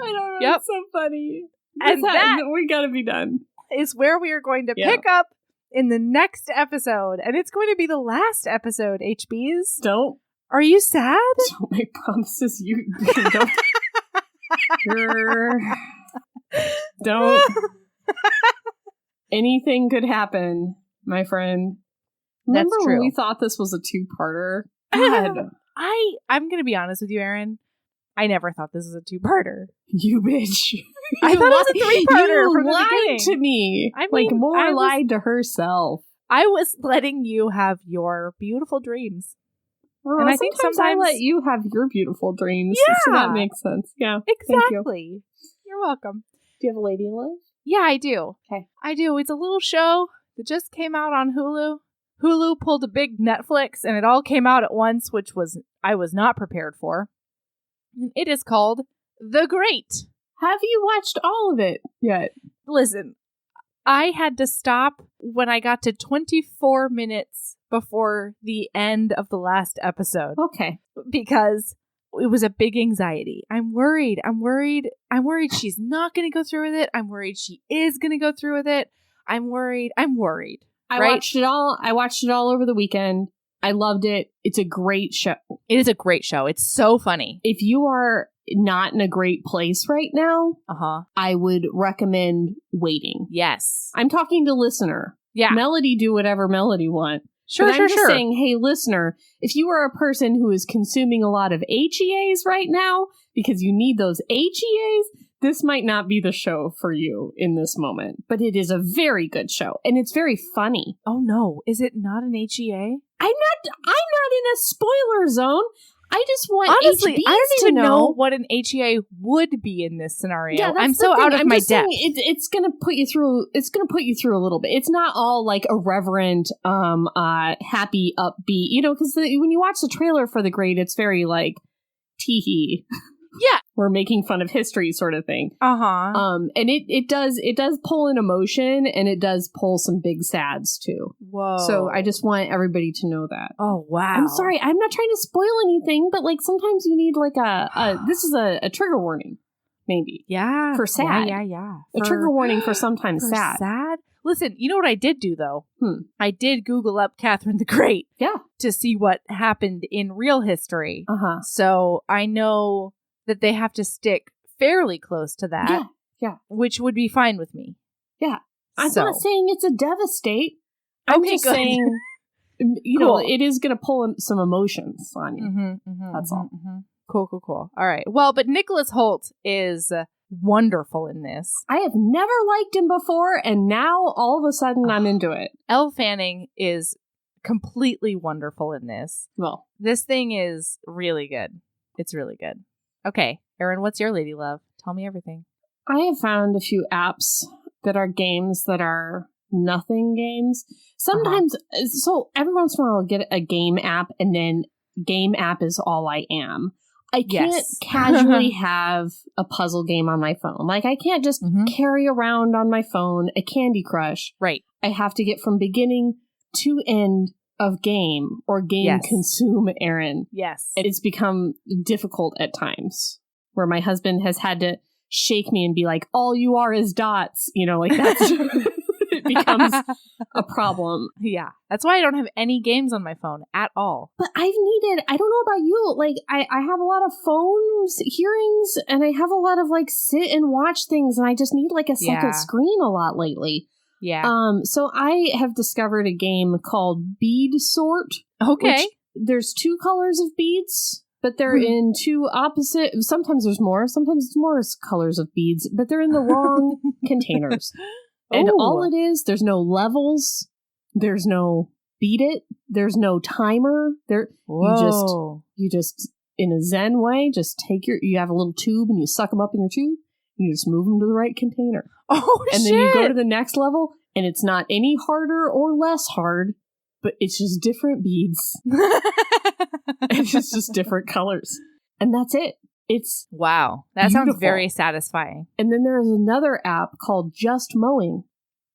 don't know.
Yep.
It's so funny.
And that
we gotta be done.
Is where we are going to pick up in the next episode. And it's going to be the last episode, HBs.
Don't.
Are you sad?
Don't make promises. You don't. Anything could happen, my friend. Remember
That's true.
when we thought this was a two-parter? God.
I'm going to be honest with you, Erin. I never thought this was a two-parter.
You bitch.
I thought it was a three-parter from the
lied
beginning.
to me.
I mean,
lied to herself.
I was letting you have your beautiful dreams.
And I think sometimes I let you have your beautiful dreams.
Yeah.
So that makes sense. Yeah.
Exactly. You're welcome.
Do you have a lady in love?
Yeah, I do.
Okay.
I do. It's a little show that just came out on Hulu. Hulu pulled a big Netflix, and it all came out at once, which I was not prepared for. It is called The Great.
Have you watched all of it yet?
Listen, I had to stop when I got to 24 minutes before the end of the last episode.
Okay.
Because it was a big anxiety. I'm worried she's not going to go through with it. I'm worried she is going to go through with it. I'm worried.
I watched it all. I watched it all over the weekend. I loved it. It's a great show.
It is a great show. It's so funny.
If you are not in a great place right now, I would recommend waiting.
Yes.
I'm talking to listener. Yeah. Melody, do whatever Melody want.
Sure,
but I'm just saying, hey, listener, if you are a person who is consuming a lot of HEAs right now because you need those HEAs, this might not be the show for you in this moment. But it is a very good show, and it's very funny.
Oh, no. Is it not an HEA?
I'm not in a spoiler zone. I just want
honestly,
HBs
I don't even
to
know what an HEA would be in this scenario.
Yeah,
I'm so out of my depth.
It's gonna put you through. It's gonna put you through a little bit. It's not all like irreverent, happy, upbeat. You know, because when you watch the trailer for The Great, it's very like teehee.
Yeah,
we're making fun of history, sort of thing. And it does pull an emotion, and it does pull some big sads too.
Whoa!
So I just want everybody to know that.
Oh wow!
I'm sorry, I'm not trying to spoil anything, but like sometimes you need like this is a trigger warning, maybe.
Yeah,
for sad.
Yeah.
A trigger warning for sometimes sad.
Sad. Listen, you know what I did do though? I did Google up Catherine the Great.
Yeah.
To see what happened in real history. So I know that they have to stick fairly close to that.
Yeah.
Which would be fine with me.
Yeah. I'm not saying it's a devastate. I'm just saying, you know, it is going to pull some emotions on you. That's all.
Cool. All right. Well, but Nicholas Hoult is wonderful in this.
I have never liked him before, and now all of a sudden I'm into it.
Elle Fanning is completely wonderful in this.
Well,
this thing is really good. It's really good. Okay, Erin, what's your lady love? Tell me everything.
I have found a few apps that are games that are nothing games. Sometimes, so every once in a while I'll get a game app, and then game app is all I am. I can't casually have a puzzle game on my phone. Like, I can't just carry around on my phone a Candy Crush.
Right.
I have to get from beginning to end of game or game consume Erin.
Yes.
It's become difficult at times where my husband has had to shake me and be like, all you are is dots. You know, like that's it becomes a problem.
Yeah. That's why I don't have any games on my phone at all.
But I don't know about you, like I have a lot of phones, hearings, and I have a lot of like sit and watch things, and I just need like a second screen a lot lately.
Yeah.
So I have discovered a game called Bead Sort.
Okay.
There's 2 colors of beads, but they're in 2 opposite. Sometimes there's more colors of beads, but they're in the wrong containers. And all it is, there's no levels, there's no beat it, there's no timer. You just in a Zen way, just you have a little tube and you suck them up in your tube. You just move them to the right container.
Oh,
and then you go to the next level, and it's not any harder or less hard, but it's just different beads. It's just different colors. And that's it. It's
wow. That
beautiful.
Sounds very satisfying.
And then there is another app called Just Mowing.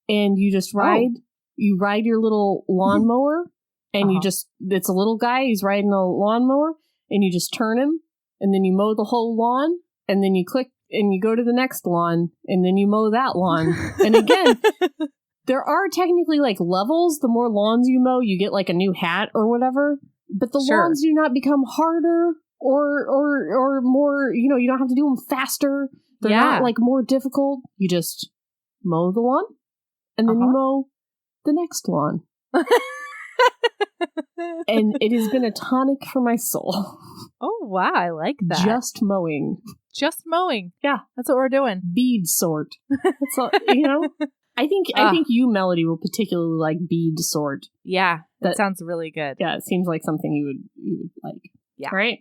And you just ride your little lawnmower, and it's a little guy, he's riding a lawnmower, and you just turn him, and then you mow the whole lawn, and then you click and you go to the next lawn, and then you mow that lawn. And again, there are technically like levels. The more lawns you mow, you get like a new hat or whatever. But the lawns do not become harder or more, you don't have to do them faster. They're not like more difficult. You just mow the lawn, and then you mow the next lawn. And it has been a tonic for my soul.
Oh, wow. I like that.
Just mowing.
Just mowing.
Yeah.
That's what we're doing.
Bead sort. That's all, I think you, Melody, will particularly like bead sort.
Yeah. That sounds really good.
Yeah. It seems like something you would like.
Yeah.
All right.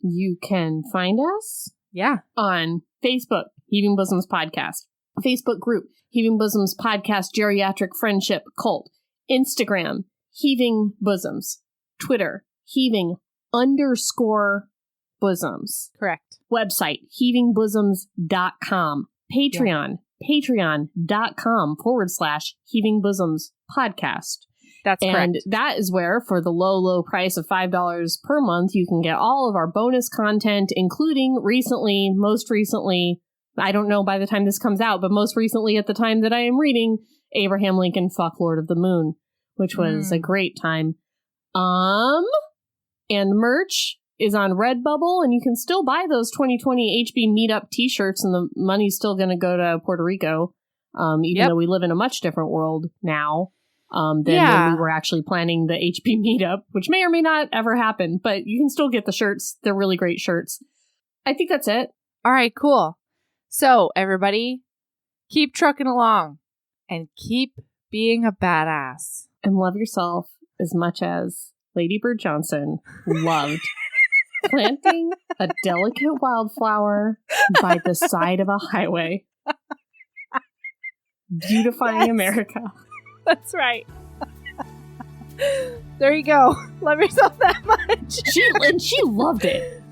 You can find us.
Yeah.
On Facebook, Heaving Bosoms Podcast. Facebook group, Heaving Bosoms Podcast Geriatric Friendship Cult. Instagram, Heaving Bosoms. Twitter, Heaving_Bosoms.
Correct.
Website, heavingbosoms.com. Patreon, patreon.com/Heaving Bosoms Podcast.
That's correct.
And that is where, for the low, low price of $5 per month, you can get all of our bonus content, including most recently, I don't know by the time this comes out, but most recently at the time that I am reading, Abraham Lincoln, Fuck Lord of the Moon, which was a great time. And merch is on Redbubble, and you can still buy those 2020 HB Meetup t-shirts, and the money's still going to go to Puerto Rico, even though we live in a much different world now than when we were actually planning the HB Meetup, which may or may not ever happen, but you can still get the shirts. They're really great shirts. I think that's it.
All right, cool. So, everybody, keep trucking along and keep being a badass.
And love yourself as much as Lady Bird Johnson loved planting a delicate wildflower by the side of a highway. Beautifying America.
That's right. There you go. Love yourself that much.
She loved it.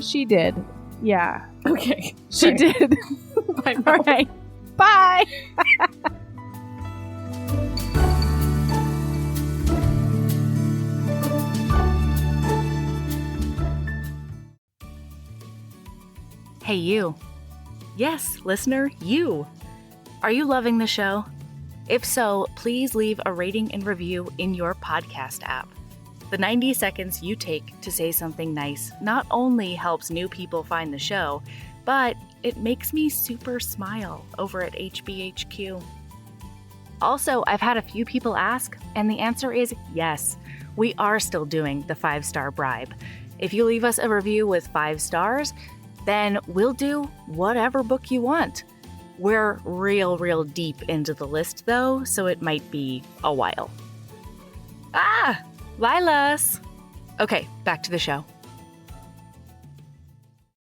She did. Yeah.
Okay.
She did.
Bye.
All right. Bye.
Hey, you. Yes, listener, you. Are you loving the show? If so, please leave a rating and review in your podcast app. The 90 seconds you take to say something nice not only helps new people find the show, but it makes me super smile over at HBHQ. Also, I've had a few people ask, and the answer is yes. We are still doing the 5-star bribe. If you leave us a review with 5 stars, then we'll do whatever book you want. We're real deep into the list, though, so it might be a while. Lilas! Okay, back to the show.